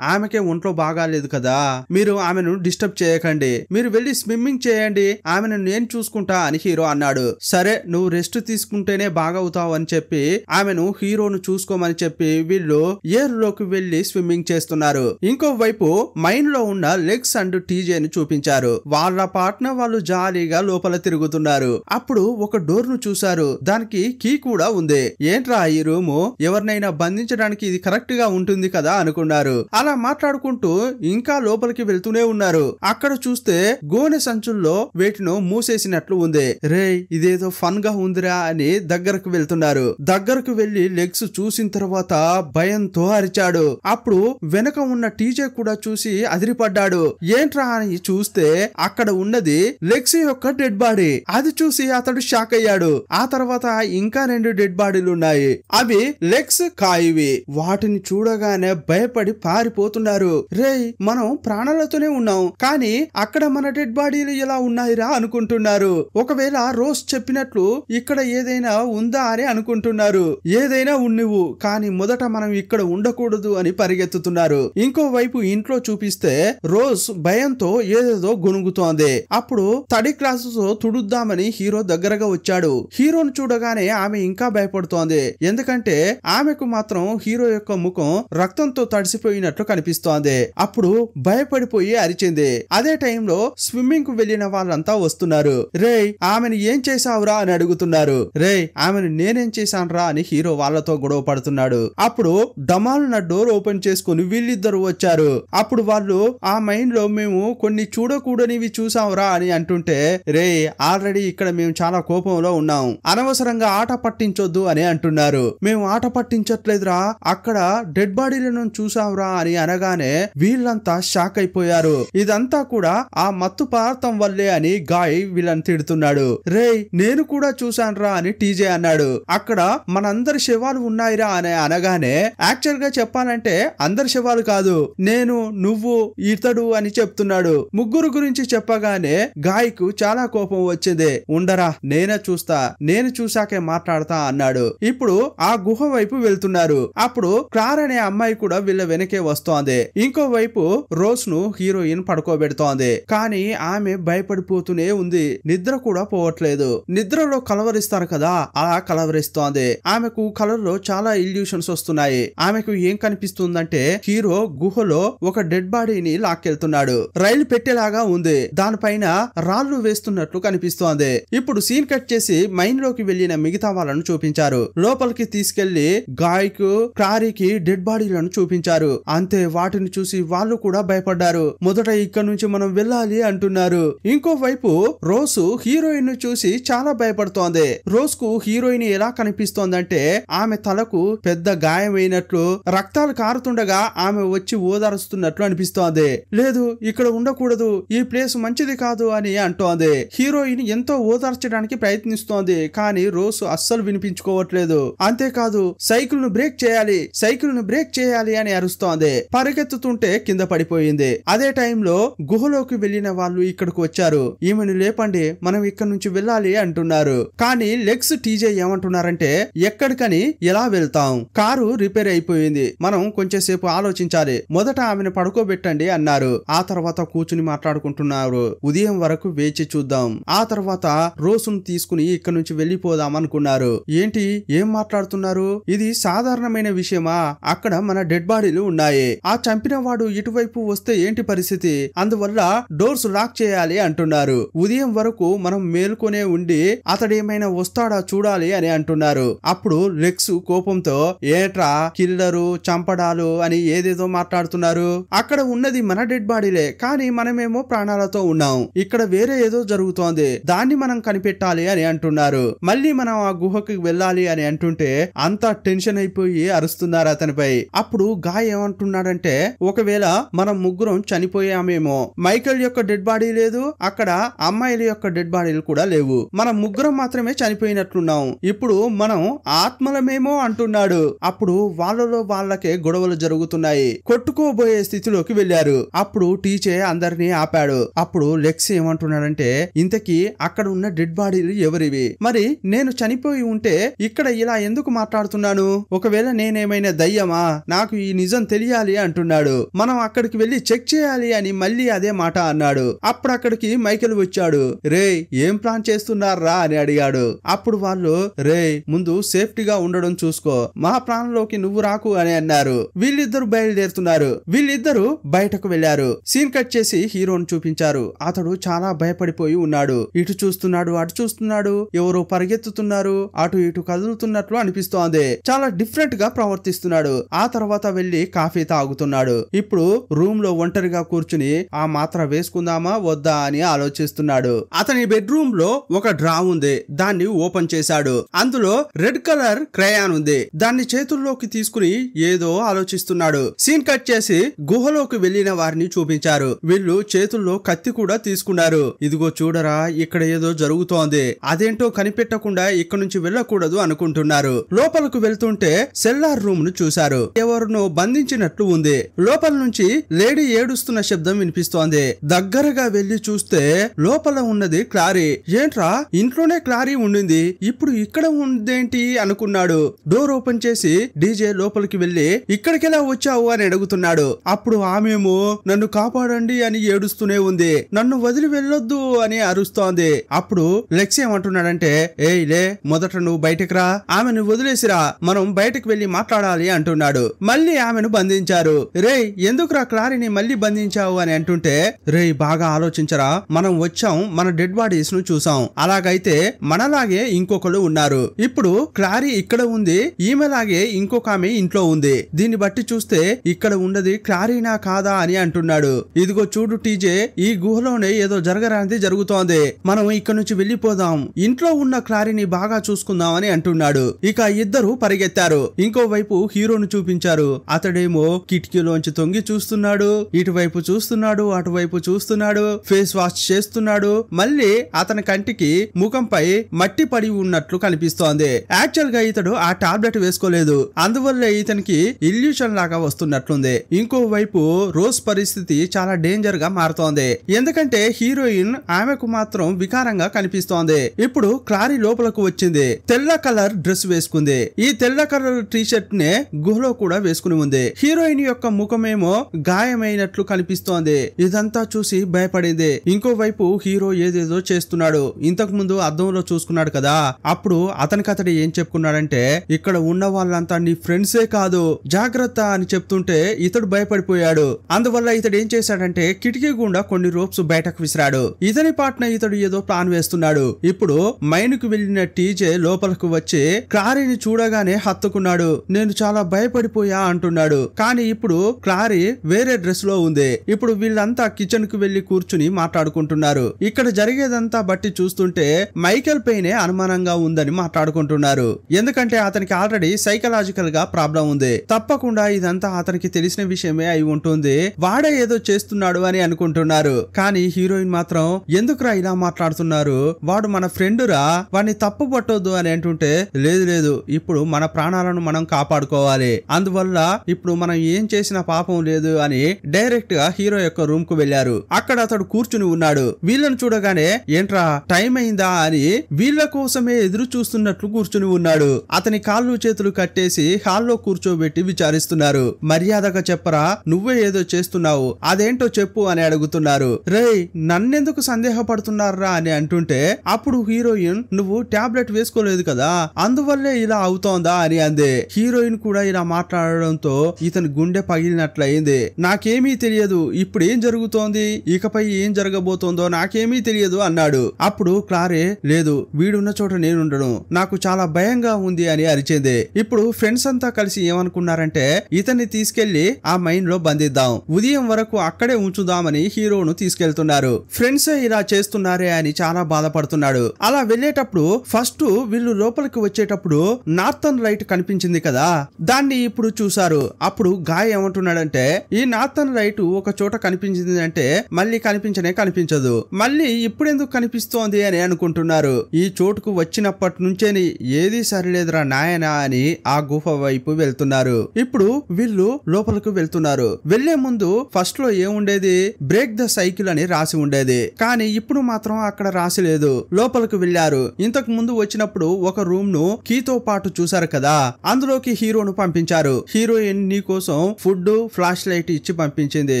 ఆమెకే ఒంట్లో బాగాలేదు కదా, మీరు ఆమెను డిస్టర్బ్ చేయకండి, మీరు వెళ్ళి స్విమ్మింగ్ చేయండి, ఆమెను నేను చూసుకుంటా అని హీరో అన్నాడు. సరే, నువ్వు రెస్ట్ తీసుకుంటేనే బాగవుతావు అని చెప్పి ఆమెను హీరోను చూసుకోమని చెప్పి వీళ్ళు ఎయిర్ లోకి వెళ్లి స్విమ్మింగ్ చేస్తున్నారు. ఇంకోవైపు మైండ్ లో ఉన్న లెగ్స్ అండ్ టీజేని చూపించారు. వాళ్ళ పార్ట్నర్ వాళ్ళు జాలీగా లోపల తిరుగుతున్నారు. అప్పుడు ఒక డోర్ ను చూశారు, దానికి కీ కూడా ఉంది. ఏంట్రా ఈ రూము, ఎవరినైనా బంధించడానికి ఇది కరెక్ట్ గా ఉంటుంది కదా అనుకున్నారు. అలా మాట్లాడుకుంటూ ఇంకా లోపలికి వెళ్తూనే ఉన్నారు. అక్కడ చూస్తే గోనె సంచుల్లో వేటినో మూసేసినట్లు ఉంది. రే ఇదేదో ఫన్ గా ఉందిరా అని దగ్గరకు వెళ్తున్నారు. దగ్గరకు వెళ్లి లెగ్స్ చూసిన తర్వాత భయంతో అరిచాడు. అప్పుడు వెనక ఉన్న టీజే కూడా చూసి అదిరిపడ్డాడు. ఏంట్రా అని చూస్తే అక్కడ ఉన్నది లెగ్స్ యొక్క డెడ్ బాడీ. అది చూసి అతడు షాక్ అయ్యాడు. ఆ తర్వాత ఇంకా 2 డెడ్ బాడీలు ఉన్నాయి, అవి లెగ్స్ కాయివి. వాటిని చూడగానే భయపడి పారిపోతున్నారు. రే మనం ప్రాణాలతోనే ఉన్నాం, కానీ అక్కడ మన డెడ్ బాడీలు ఎలా ఉన్నాయిరా అనుకుంటున్నారు. ఒకవేళ రోజ్ చెప్పినట్లు ఇక్కడ ఏదైనా ఉందా అని అనుకుంటున్నారు. ఏదైనా ఉన్నవు, కానీ మొదట మనం ఇక్కడ ఉండకూడదు అని పరిగెత్తుతున్నారు. ఇంకోవైపు ఇంట్లో చూపిస్తే రోజ్ భయంతో ఏదేదో గొనుగుతోంది. అప్పుడు తడి గ్లాసుతో తుడుద్దామని హీరో దగ్గరగా వచ్చాడు. హీరోను చూడగానే ఆమె ఇంకా భయపడుతోంది, ఎందుకంటే ఆమెకు మాత్రం హీరో యొక్క ముఖం రక్తంతో తడిసిపోయినట్లు కనిపిస్తోంది. అప్పుడు భయపడిపోయి అరిచింది. అదే టైంలో స్విమ్మింగ్ కు వెళ్లిన వాళ్ళంతా వస్తున్నారు. రే ఆమెను ఏం చేసావురా అని అడుగుతున్నారు. రే ఆమెను నేనేం చేశానురా అని హీరో వాళ్ళతో గొడవ పడుతున్నాడు. అప్పుడు డమాల్న డోర్ ఓపెన్ చేసుకుని వీళ్ళిద్దరు వచ్చారు. అప్పుడు వాళ్ళు ఆ మైండ్ లో మేము కొన్ని చూడకూడనివి చూసాంరా అని అంటుంటే, రే ఆల్రెడీ ఇక్కడ మేము చాలా కోపంలో ఉన్నాం, అనవసరంగా ఆట పట్టించొద్దు అని అంటున్నారు. మేము ఆట పట్టించట్లేదురా, అక్కడ డెడ్ బాడీలను చూసాంరా అని అనగానే వీళ్ళంతా షాక్ అయిపోయారు. ఇదంతా కూడా ఆ మత్తు పదార్థం వల్లే అని గాయ్ వీళ్ళని తిడుతున్నాడు. రే నేను కూడా చూశానురా అని టీజే అన్నాడు. అక్కడ మనందరి శవాలు ఉన్నాయిరా అని అనగానే, యాక్చువల్ గా చెప్పాలంటే అందరి శవాలు కాదు, నేను నువ్వు ఇతడు అని చెప్తున్నాడు. ముగ్గురు గురించి చెప్పగానే గాయకు చాలా కోపం వచ్చింది. ఉండరా నేనే చూస్తా, నేను చూశాకే మాట్లాడతా అన్నాడు. ఇప్పుడు ఆ గుహ వైపు వెళ్తున్నారు. అప్పుడు క్లార్ అనే అమ్మాయి కూడా వీళ్ళ వెనకే వస్తోంది. ఇంకోవైపు రోజ్ ను హీరోయిన్ పడుకోబెడుతోంది, కానీ ఆమె భయపడిపోతూనే ఉంది, నిద్ర కూడా పోవట్లేదు. నిద్రలో కలవరిస్తారు కదా, అలా కలవరిస్తోంది. ఆమెకు కలలో చాలా ఇల్యూషన్స్ వస్తున్నాయి. ఆమెకు ఏం కనిపిస్తుందంటే హీరో గుహలో ఒక డెడ్ బాడీని లాక్కెళ్తున్నాడు. రైలు పెట్టేలాగా ఉంది, దానిపైన రాళ్లు వేస్తున్నట్లు కనిపిస్తోంది. ఇప్పుడు సీన్ కట్ చేసి మైన్ లోకి వెళ్లిన మిగతా వాళ్ళను చూపించారు. లోపలికి తీసుకెళ్లి గాయ్కు క్లారీకి డెడ్ బాడీలను చూపించారు. అంతే, వాటిని చూసి వాళ్ళు కూడా భయపడ్డారు. మొదట ఇక్కడ నుంచి మనం వెళ్ళాలి అంటున్నారు. ఇంకోవైపు రోజ్ హీరోయిన్ ను చూసి చాలా భయపడుతోంది. రోజ్ కు హీరోయిన్ ఎలా కనిపిస్తోందంటే ఆమె తలకు పెద్ద గాయమైనట్లు, రక్తాలు కారుతుండగా ఆమె వచ్చి ఓదారుస్తున్నట్లు అనిపిస్తోంది. లేదు ఇక్కడ ఉండకూడదు, ఈ ప్లేస్ మంచిది కాదు అని అంటోంది. హీరోయిన్ ఎంతో ఓదార్చడానికి ప్రయత్నిస్తోంది, కానీ రోజ్ అస్సలు వినిపించుకోవట్లేదు. అంతేకాదు సైకిల్ ను బ్రేక్ చేయాలి, సైకిల్ ను బ్రేక్ చేయాలి అని అరుస్తోంది. పరిగెత్తుతుంటే కింద పడిపోయింది. అదే టైంలో గుహలోకి వెళ్లిన వాళ్ళు ఇక్కడికి వచ్చారు. ఈమెను లేపండి, మనం ఇక్కడ నుంచి వెళ్ళాలి అంటున్నారు. కానీ లెగ్స్ టీజే ఏమంటున్నారంటే, ఎక్కడికని ఎలా వెళ్తాం, కారు రిపేర్ అయిపోయింది, మనం కొంచెం సేపు ఆలోచించాలి, మొదట ఆమెను పడుకోబెట్టండి అన్నారు. ఆ తర్వాత కూర్చుని మాట్లాడుకుంటున్నారు. ఉదయం వరకు వేచి చూద్దాం, ఆ తర్వాత రోసును తీసుకుని ఇక్కడ నుంచి వెళ్లిపోదాం అనుకున్నారు. ఏంటి ఏం మాట్లాడుతున్నారు, ఇది సాధారణమైన విషయమా, అక్కడ మన డెడ్ బాడీలు ఉన్నాయి, ఆ చంపిన వాడు ఇటువైపు వస్తే ఏంటి పరిస్థితి పరిస్థితి, అందువల్ల డోర్స్ లాక్ చేయాలి అంటున్నారు. ఉదయం వరకు మనం మేల్కొనే ఉండి అతడేమైనా వస్తాడా చూడాలి అని అంటున్నారు. అప్పుడు లెక్స్ కోపంతో ఏట్రా కిల్లరు చంపడాలు అని ఏదేదో మాట్లాడుతున్నారు. అక్కడ ఉన్నది మన డెడ్ బాడీలే, కానీ మనమేమో ప్రాణాలతో ఉన్నాం. ఇక్కడ వేరే ఏదో జరుగుతోంది, దాన్ని మనం కనిపెట్టాలి అని అంటున్నారు. మళ్ళీ మనం ఆ గుహకి వెళ్ళాలి అని అంటుంటే అంతా టెన్షన్ అయిపోయి అరుస్తున్నారు అతనిపై. అప్పుడు గాయ్ ఏమంటున్నాడంటే ఒకవేళ మనం ముగ్గురం చనిపోయామేమో, మైకేల్ యొక్క డెడ్ బాడీ లేదు, అక్కడ అమ్మాయిల యొక్క డెడ్ బాడీలు కూడా లేవు, మనం ముగ్గురం మాత్రమే చనిపోయినట్లున్నాం, ఇప్పుడు మనం ఆత్మలమేమో అంటున్నాడు. అప్పుడు వాళ్ళలో వాళ్ళకే గొడవలు జరుగుతున్నాయి, కొట్టుకోబోయే స్థితిలోకి వెళ్లారు. అప్పుడు టీచే అందరినీ ఆపాడు. అప్పుడు లెక్స్ ఏమంటున్నాడంటే ఇంతకీ అక్కడ ఉన్న డెడ్ బాడీలు ఎవరివి, మరి నేను చనిపోయి ఉంటే ఇక్కడ ఇలా ఎందుకు మాట్లాడుతున్నాను, ఒకవేళ నేనేమైనా దయ్యమా, నాకు ఈ నిజం తెలియాలి అంటున్నాడు. మనం అక్కడికి వెళ్లి చెక్ చేయాలి అని మళ్ళీ అదే మాట అన్నాడు. అప్పుడు అక్కడికి మైకేల్ వచ్చాడు. రే ఏం ప్లాన్ చేస్తున్నారా అని అడిగాడు. అప్పుడు వాళ్ళు రే ముందు సేఫ్టీగా ఉండడం చూసుకో, మా ప్రాణంలోకి నువ్వు రాకు అని అన్నారు. వీళ్ళిద్దరు బయలుదేరుతున్నారు. వీళ్ళిద్దరు బయటకు వెళ్లారు. సీన్ కట్ చేసి హీరోని చూపించారు. అతడు చాలా భయపడిపోయి ఉన్నాడు. ఇటు చూస్తున్నాడు, అటు చూస్తున్నాడు, ఎవరో పరిగెత్తుతున్నారు, అటు ఇటు కదులుతున్నట్లు అనిపిస్తోంది. చాలా డిఫరెంట్ గా ప్రవర్తిస్తున్నాడు. ఆ తర్వాత వెళ్లి కాఫీ తాగుతున్నాడు. ఇప్పుడు రూమ్ లో ఒంటరిగా కూర్చుని ఆ మాత్ర వేసుకుందామా వద్దా అని ఆలోచిస్తున్నాడు. అతని బెడ్రూమ్ లో ఒక డ్రా ఉంది, దాన్ని ఓపెన్ చేశాడు. అందులో రెడ్ కలర్ క్రయాన్ ఉంది. దాన్ని చేతుల్లోకి తీసుకుని ఏదో ఆలోచిస్తున్నాడు. సీన్ కట్ చేసి గుహలోకి వెళ్లిన వారిని చూపించారు. వీళ్ళు చేతుల్లో కత్తి కూడా తీసుకున్నారు. ఇదిగో చూడరా ఇక్కడ ఏదో జరుగుతోంది, అదేంటో కనిపెట్టకుండా ఇక్కడ నుంచి వెళ్ళకూడదు అనుకుంటున్నారు. లోపలకు వెళ్తుంటే సెల్లార్ రూమ్ ను చూశారు. ఎవరినో బంధించినట్లు ఉంది. లోపల నుంచి లేడీ ఏడుస్తున్న శబ్దం వినిపిస్తోంది. దగ్గరగా వెళ్లి చూస్తే లోపల ఉన్నది క్లారీ. ఏంట్రా ఇంట్లోనే క్లారీ ఉండింది, ఇప్పుడు ఇక్కడ ఉందేంటి అనుకున్నాడు. డోర్ ఓపెన్ చేసి డీజే లోపలికి వెళ్లి ఇక్కడికెలా వచ్చావు అని అడుగుతున్నాడు. అప్పుడు ఆమెమో నన్ను కాపాడండి అని ఏడుస్తూనే ఉంది, నన్ను వదిలి వెళ్ళొద్దు అని అరుస్తోంది. అప్పుడు లెక్స్ ఏమంటున్నాడంటే ఏయ్ లే, మొదట నువ్వు బయటకు రా, ఆమెను వదిలేసిరా, మనం బయటకు వెళ్లి మాట్లాడాలి అంటున్నాడు. మళ్ళీ ఆమెను బంధించారు. రేయ్ ఎందుకురా క్లారీని మళ్ళీ బంధించావు అని అంటుంటే రేయ్ బాగా ఆలోచించరా, మనం వచ్చాం, మన డెడ్ బాడీస్ ను చూసాం, అలాగైతే మనలాగే ఇంకొకరు ఉన్నారు, ఇప్పుడు క్లారీ ఇక్కడ ఉంది, ఈమెలాగే ఇంకొక ఆమె ఇంట్లో ఉంది, దీన్ని బట్టి చూస్తే ఇక్కడ ఉన్నది క్లారీనా కాదా అని అంటున్నాడు. ఇదిగో చూడు టీజే, ఈ గుహలోనే ఏదో జరగరానిది జరుగుతోంది, మనం ఇక్కడ నుంచి వెళ్లిపోదాం, ఇంట్లో ఉన్న క్లారీని బాగా చూసుకుందాం అని అంటున్నాడు. ఇక ఇద్దరు పరిగెత్తారు. ఇంకోవైపు హీరోను చూపించారు. అతడేమో కిటికీలోంచి తొంగి చూస్తున్నాడు, ఇటువైపు చూస్తున్నాడు, అటువైపు చూస్తున్నాడు, ఫేస్ వాష్ చేస్తున్నాడు. మళ్ళీ అతని కంటికి ముఖంపై మట్టి పడి ఉన్నట్లు కనిపిస్తోంది. యాక్చువల్ గా ఇతడు ఆ టాబ్లెట్ వేసుకోలేదు, అందువల్ల ఇతనికి ఇల్యూషన్ లాగా వస్తున్నట్లుంది. ఇంకోవైపు రోజ్ పరిస్థితి చాలా డేంజర్ గా మారుతోంది. ఎందుకంటే హీరోయిన్ ఆమెకు మాత్రం వికారంగా కనిపిస్తోంది. ఇప్పుడు క్లారీ లోపలకు వచ్చింది. తెల్ల కలర్ డ్రెస్ వేసుకుంది. ఈ తెల్ల కలర్ టీ షర్ట్ నే గుహలో కూడా వేసుకుని ఉంది. హీరోయిన్ యొక్క ముఖమేమో గాయమైనట్లు కనిపిస్తోంది. ఇదంతా చూసి భయపడింది. ఇంకోవైపు హీరో ఏదేదో చేస్తున్నాడు. ఇంతకు ముందు అద్దంలో చూసుకున్నాడు కదా, అప్పుడు అతడు ఏం చెప్పుకున్నాడంటే ఇక్కడ ఉన్న వాళ్ళంతా నీ ఫ్రెండ్సే కాదు, జాగ్రత్త అని చెప్తుంటే ఇతడు భయపడిపోయాడు. అందువల్ల ఇతడు ఏం చేశాడంటే కిటికీ గుండా కొన్ని రోప్స్ బయటకు విసిరాడు. ఇతని పాటన ఇతడు ఏదో ప్లాన్ వేస్తున్నాడు. ఇప్పుడు మైన్ కు వెళ్లిన టీజే లోపలకు వచ్చి క్లారీని చూడగానే హత్తుకున్నాడు. నేను చాలా భయపడిపోయా అంటున్నాడు. కానీ ఇప్పుడు క్లారీ వేరే డ్రెస్ లో ఉంది. ఇప్పుడు వీళ్ళంతా కిచెన్ కు వెళ్లి కూర్చుని మాట్లాడుకుంటున్నారు. ఇక్కడ జరిగేదంతా బట్టి చూస్తుంటే మైకేల్ పైనే అనుమానంగా ఉందని మాట్లాడుకుంటున్నారు. ఎందుకంటే అతనికి ఆల్రెడీ సైకలాజికల్ గా ప్రాబ్లం ఉంది. తప్పకుండా ఇదంతా అతనికి తెలిసిన విషయమే అయి ఉంటుంది, వాడే ఏదో చేస్తున్నాడు అని అనుకుంటున్నారు. కానీ హీరోయిన్ మాత్రం ఎందుకురా ఇలా మాట్లాడుతున్నారు, వాడు మన ఫ్రెండ్ రా, వాడిని తప్పు పట్టొద్దు అని అంటుంటే లేదు లేదు, ఇప్పుడు మన ప్రాణాలను మనం కాపాడుకోవాలి, అందువల్ల ఇప్పుడు మనం ఏం చేసిన పాపం లేదు అని డైరెక్ట్ గా హీరో యొక్క రూమ్ కు వెళ్లారు. అక్కడ అతడు కూర్చుని ఉన్నాడు. వీళ్ళని చూడగానే ఏంట్రా టైం అయిందా అని వీళ్ళ కోసమే ఎదురు చూస్తున్నట్లు కూర్చుని ఉన్నాడు. అతని కాళ్ళు చేతులు కట్టేసి హాల్లో కూర్చోబెట్టి విచారిస్తున్నారు. మర్యాదగా చెప్పరా, నువ్వే ఏదో చేస్తున్నావు, అదేంటో చెప్పు అని అడుగుతున్నారు. రేయ్ నన్నెందుకు సందేహపడుతున్నారా అని అంటుంటే అప్పుడు హీరోయిన్ నువ్వు టాబ్లెట్ వేసుకోలేదు కదా, అందువల్లే ఇలా అవుతోందా అని అంది. హీరోయిన్ కూడా ఇలా మాట్లాడడంతో ఇతని గుండె పగిలినట్లయింది. నాకేమీ తెలియదు, ఇప్పుడు ఏం జరుగుతోంది, ఇకపై ఏం జరగబోతోందో నాకేమీ తెలియదు అన్నాడు. అప్పుడు క్లారే, లేదు వీడున్న చోట నేనుండను, నాకు చాలా భయంగా ఉంది అని అరిచింది. ఇప్పుడు ఫ్రెండ్స్ అంతా కలిసి ఏమనుకున్నారంటే ఇతన్ని తీసుకెళ్లి ఆ మైన్ లో బంధిద్దాం, ఉదయం వరకు అక్కడే ఉంచుదామని హీరోను తీసుకెళ్తున్నారు. ఫ్రెండ్స్ ఇలా చేస్తున్నారే అని చాలా బాధపడుతున్నాడు. అలా వెళ్లేటప్పుడు ఫస్ట్ వీళ్ళు లోపలికి వచ్చేటప్పుడు నార్థన్ లైట్ కనిపించింది కదా, దాన్ని ఇప్పుడు చూసారు. అప్పుడు గాయ ఏమంటున్నాడంటే ఈ నార్థన్ లైట్ ఒక చోట కనిపించింది అంటే మళ్ళీ కనిపించదు, మళ్ళీ ఇప్పుడెందుకు కనిపిస్తోంది అని అనుకుంటున్నారు. ఈ చోటుకు వచ్చినప్పటి నుంచేని ఏది సరిలేదురా నాయనా అని ఆ గుహ వైపు వెళ్తున్నారు. ఇప్పుడు వీళ్ళు లోపలికి వెళ్తున్నారు. వెళ్లే ముందు ఫస్ట్ లో ఏముండేది, బ్రేక్ ద సైకిల్ అని రాసి ఉండేది, కానీ ఇప్పుడు మాత్రం అక్కడ రాసి లేదు. లోపలికి వెళ్లారు. ఇంతకు ముందు వచ్చినప్పుడు ఒక రూమ్ ను కీతో పాటు చూసారు కదా, అందులోకి హీరోను పంపించారు. హీరోయిన్ నీ కోసం ఫుడ్, ఫ్లాష్ లైట్ ఇచ్చి పంపించింది,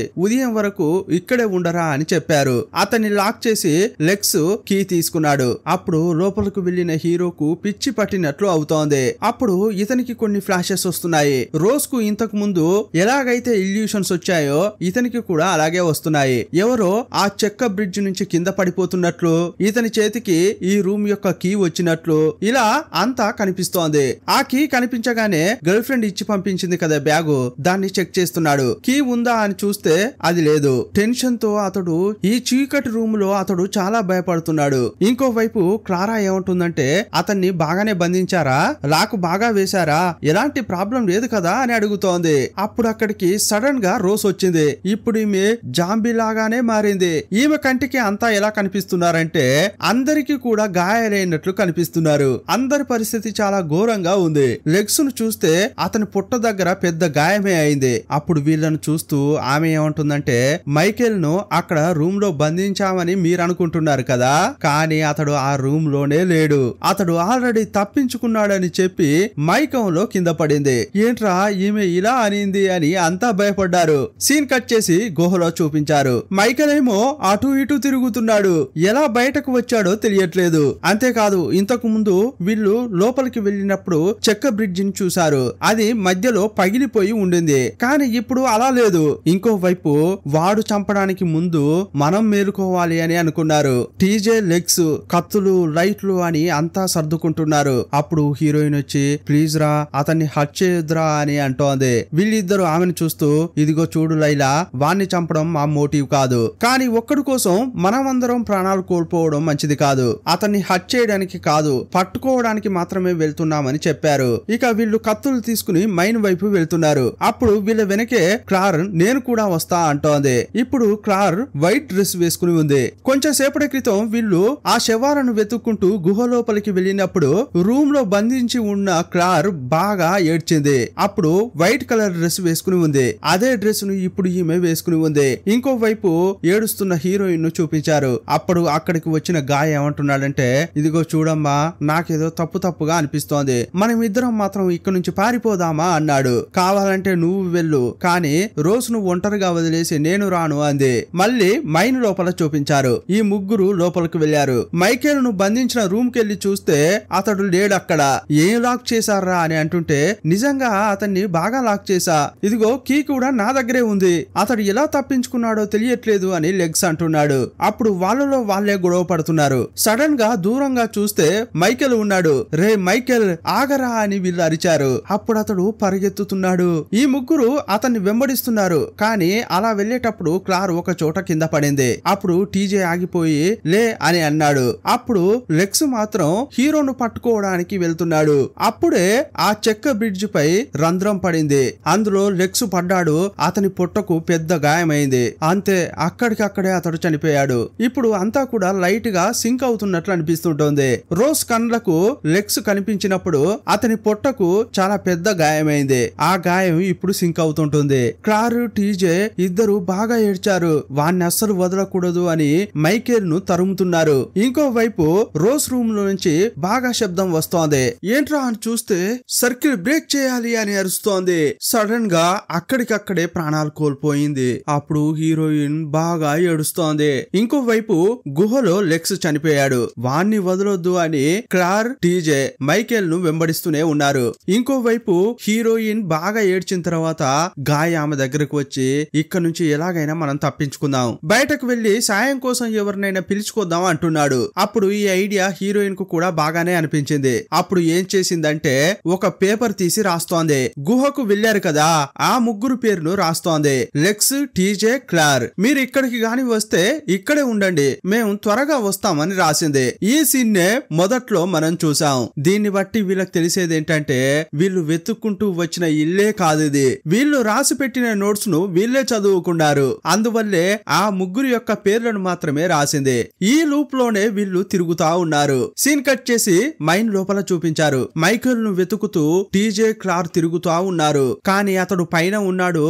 ఉదయం వరకు ఇక్కడే ఉండరా అని చెప్పారు. అతన్ని లాక్ చేసి లెక్స్ కీ తీసుకున్నాడు. అప్పుడు లోపలికి వెళ్లిన హీరోకు పిచ్చి పట్టినట్లు అవుతోంది. అప్పుడు ఇతనికి కొన్ని ఫ్లాషెస్ వస్తున్నాయి. రోజ్ కు ఇంతకు ముందు ఎలాగైతే ఇల్యూషన్స్ వచ్చాయో ఇతనికి కూడా అలాగే వస్తున్నాయి. ఎవరో ఆ చెక్క బ్రిడ్జ్ నుంచి కింద పడిపోతున్నట్లు, ఇతని చేతికి ఈ రూమ్ యొక్క కీ వచ్చినట్లు ఇలా అంతా కనిపిస్తోంది. ఆ కీ కనిపించగానే గర్ల్ ఫ్రెండ్ ఇచ్చి పంపించింది కదా బ్యాగు, దాన్ని చెక్ చేస్తున్నాడు. కీ ఉందా అని చూస్తే అది లేదు. టెన్షన్ తో అతడు ఈ చీకటి రూమ్ లో అతడు చాలా భయపడుతున్నాడు. ఇంకోవైపు క్లారా ఏమంటుందంటే అతన్ని బాగానే బంధించారా, లాకు బాగా వేశారా, ఎలాంటి ప్రాబ్లం లేదు కదా అని అడుగుతోంది. అప్పుడు అక్కడికి సడన్ గా రోజ్ వచ్చింది. ఇప్పుడు ఈమె జాంబీ లాగానే మారింది. ఈమె కంటికి అంతా ఎలా కనిపిస్తున్నారంటే అందరికి కూడా గాయాలైనట్లు కనిపిస్తున్నారు. అందరి పరిస్థితి చాలా ఘోరంగా ఉంది. లెగ్స్ ను చూస్తే అతని పుట్ట దగ్గర పెద్ద గాయమే అయింది. అప్పుడు వీళ్ళను చూస్తూ ఆమె ఏమంటుందంటే మైకేల్ ను అక్కడ రూమ్ లో బంధించామని మీరు అనుకుంటున్నారు కదా, కానీ అతడు ఆ రూమ్ లోనే లేడు, అతడు ఆల్రెడీ తప్పించుకున్నాడని చెప్పి మైకంలో కింద పడింది. ఏంట్రా ఈమె ఇలా అనింది అని అంతా భయపడ్డారు. సీన్ కట్ చేసి గుహలో చూపించారు. మైకేల్ ఏమో అటు ఇటు తిరుగుతున్నాడు, ఎలా బయటకు వచ్చాడో తెలియట్లేదు. అంతేకాదు ఇంతకు ముందు వీళ్ళు లోపలికి వెళ్ళినప్పుడు చెక్క బ్రిడ్జ్ ని చూశారు, అది మధ్యలో పగిలిపోయి ఉండింది, కానీ ఇప్పుడు అలా లేదు. ఇంకోవైపు వాడు చంపడానికి ముందు మనం మేలుకోవాలి అని అనుకున్నారు. టీజే లెగ్స్ కత్తులు, లైట్లు అని అంతా సర్దుకుంటున్నారు. అప్పుడు హీరోయిన్ వచ్చి ప్లీజ్ రా అతన్ని హట్ చేయొద్దురా అని అంటోంది. వీళ్ళిద్దరు ఆమెను చూస్తూ ఇదిగో చూడు లైలా, వాణ్ణి చంపడం మా మోటివ్ కాదు, కానీ ఒక్కడి కోసం మనమందరం ప్రాణాలు కోల్పోవడం మంచిది కాదు, అతన్ని హట్ చేయడానికి కాదు పట్టుకోవడానికి మాత్రమే వెళ్తున్నామని చెప్పారు. ఇక వీళ్ళు కత్తులు తీసుకుని మైన్ వైపు వెళ్తున్నారు. అప్పుడు వీళ్ళ వెనకే క్లార్ నేను కూడా వస్తా అంటోంది. ఇప్పుడు క్లార్ వైట్ డ్రెస్ వేసుకుని ఉంది. కొంచెం సేపటి క్రితం వీళ్ళు ఆ శవాలను వెతుక్కుంటూ గుహ లోపలికి వెళ్ళినప్పుడు రూమ్ లో బంధించి ఉన్న క్లార్ బాగా ఏడ్చింది. అప్పుడు వైట్ కలర్ డ్రెస్ వేసుకుని ఉంది. అదే డ్రెస్ ను ఇప్పుడు ఈమె వేసుకుని ఉంది. ఇంకోవైపు ఏడుస్తున్న హీరోయిన్ ను చూపించారు. అప్పుడు అక్కడికి వచ్చిన గాయ ఏమంటున్నాడంటే ఇదిగో చూడమ్మా, నాకేదో తప్పుగా అనిపిస్తోంది, మనం ఇద్దరం మాత్రం ఇక్కడ నుంచి పారిపోదామా అన్నాడు. కావాలంటే నువ్వు వెళ్ళు, కానీ రోజ్ ను ఒంటరిగా వదిలేసి నేను రాను అంది. మళ్ళీ మైన్ లోపల చూపించారు. ఈ ముగ్గురు లోపలికి వెళ్లారు. మైకేల్ ను బంధించిన రూమ్ కెళ్లి చూస్తే అతడు లేడక్కడ. ఏం లాక్ చేశారా అని అంటుంటే నిజంగా అతన్ని బాగా లాక్ చేశా, ఇదిగో కీ కూడా నా దగ్గరే ఉంది, అతడు ఎలా తప్పించుకున్నాడో తెలియట్లేదు అని లెగ్స్ అంటున్నాడు. అప్పుడు వాళ్ళలో వాళ్ళే గొడవ పడుతున్నారు. సడన్ గా దూరంగా చూస్తే మైకేల్ ఉన్నాడు. రే మైకేల్ ఆగరా అని వీళ్ళు అరిచారు. అప్పుడు అతడు పరిగెత్తుతున్నాడు. ఈ ముగ్గురు అతన్ని వెంబడిస్తున్నారు. కానీ అలా వెళ్లేటప్పుడు క్లార్ ఒక చోట కింద పడింది. అప్పుడు టీజే ఆగిపోయి లే అని అన్నాడు. అప్పుడు లెక్స్ మాత్రం హీరోను పట్టుకోవడానికి వెళ్తున్నాడు. అప్పుడే ఆ చెక్క బ్రిడ్జ్ పై రంధ్రం పడింది. అందులో లెక్స్ పడ్డాడు. అతని పొట్టకు పెద్ద గాయమైంది. అంతే, అక్కడికక్కడే అతడు చనిపోయాడు. ఇప్పుడు అంతా కూడా లైట్ గా సింక్ అవుతున్నట్లు అనిపిస్తుంటోంది. రోజ్ కండ్లకు లెగ్స్ కనిపించినప్పుడు అతని పొట్టకు చాలా పెద్ద గాయమైంది. ఆ గాయం ఇప్పుడు సింక్ అవుతుంటుంది. క్లార్, టీజే ఇద్దరు బాగా ఏడ్చారు. వాణ్ణి అస్సలు వదలకూడదు అని మైకేల్ ను తరుముతున్నారు. ఇంకోవైపు రోజ్ రూమ్ లో నుంచి బాగా శబ్దం వస్తోంది. ఏంట్రా అని చూస్తే సర్కిల్ బ్రేక్ చేయాలి అని అరుస్తోంది. సడన్ గా అక్కడికక్కడే ప్రాణాలు కోల్పోయింది. అప్పుడు హీరోయిన్ బాగా ఏడుస్తోంది. ఇంకోవైపు గుహలో లెక్స్ చనిపోయాడు. వాణ్ణి వదలొద్దు అని క్లార్, టీజే మైకేల్ ను వెంబడిస్తూనే ఉన్నారు. ఇంకోవైపు హీరోయిన్ బాగా ఏడ్చిన తర్వాత గాయ ఆమె దగ్గరకు వచ్చి ఇక్కడ నుంచి ఎలాగైనా మనం తప్పించుకుందాం, బయటకు వెళ్లి సాయం కోసం ఎవరినైనా పిలుచుకొద్దాం అంటున్నాడు. అప్పుడు ఈ ఐడియా హీరోయిన్ కు కూడా బాగానే అనిపించింది. అప్పుడు ఏం చేసిందంటే ఒక పేపర్ తీసి రాస్తోంది. గుహకు వెళ్లారు కదా ఆ ముగ్గురు పేరును రాస్తోంది. లెక్స్, టీజే, క్లార్. మీరు ఇక్కడికి గాని వస్తే ఇక్కడే ఉండండి, మేము త్వరగా వస్తామని రాసింది. ఈ సీన్ నే మొదట్లో మనం చూసాం. దీన్ని బట్టి వీళ్ళకి తెలిసేది ఏంటంటే వీళ్ళు వెతుక్కుంటూ వచ్చిన ఇల్లే కాదు ఇది. వీళ్ళు రాసి పెట్టిన నోట్స్ ను వీళ్ళే చదువుకున్నారు. అందువల్లే ఆ ముగ్గురు యొక్క పేర్లను మాత్రమే రాసింది. ఈ లూప్ లోనే వీళ్ళు తిరుగుతా ఉన్నారు. సీన్ కట్ చేసి మైన్ లోపల చూపించారు. మైకేల్ ను వెతుకుతూ టీజే, క్లార్ తిరుగుతా ఉన్నారు. కానీ అతడు పైన ఉన్నాడు.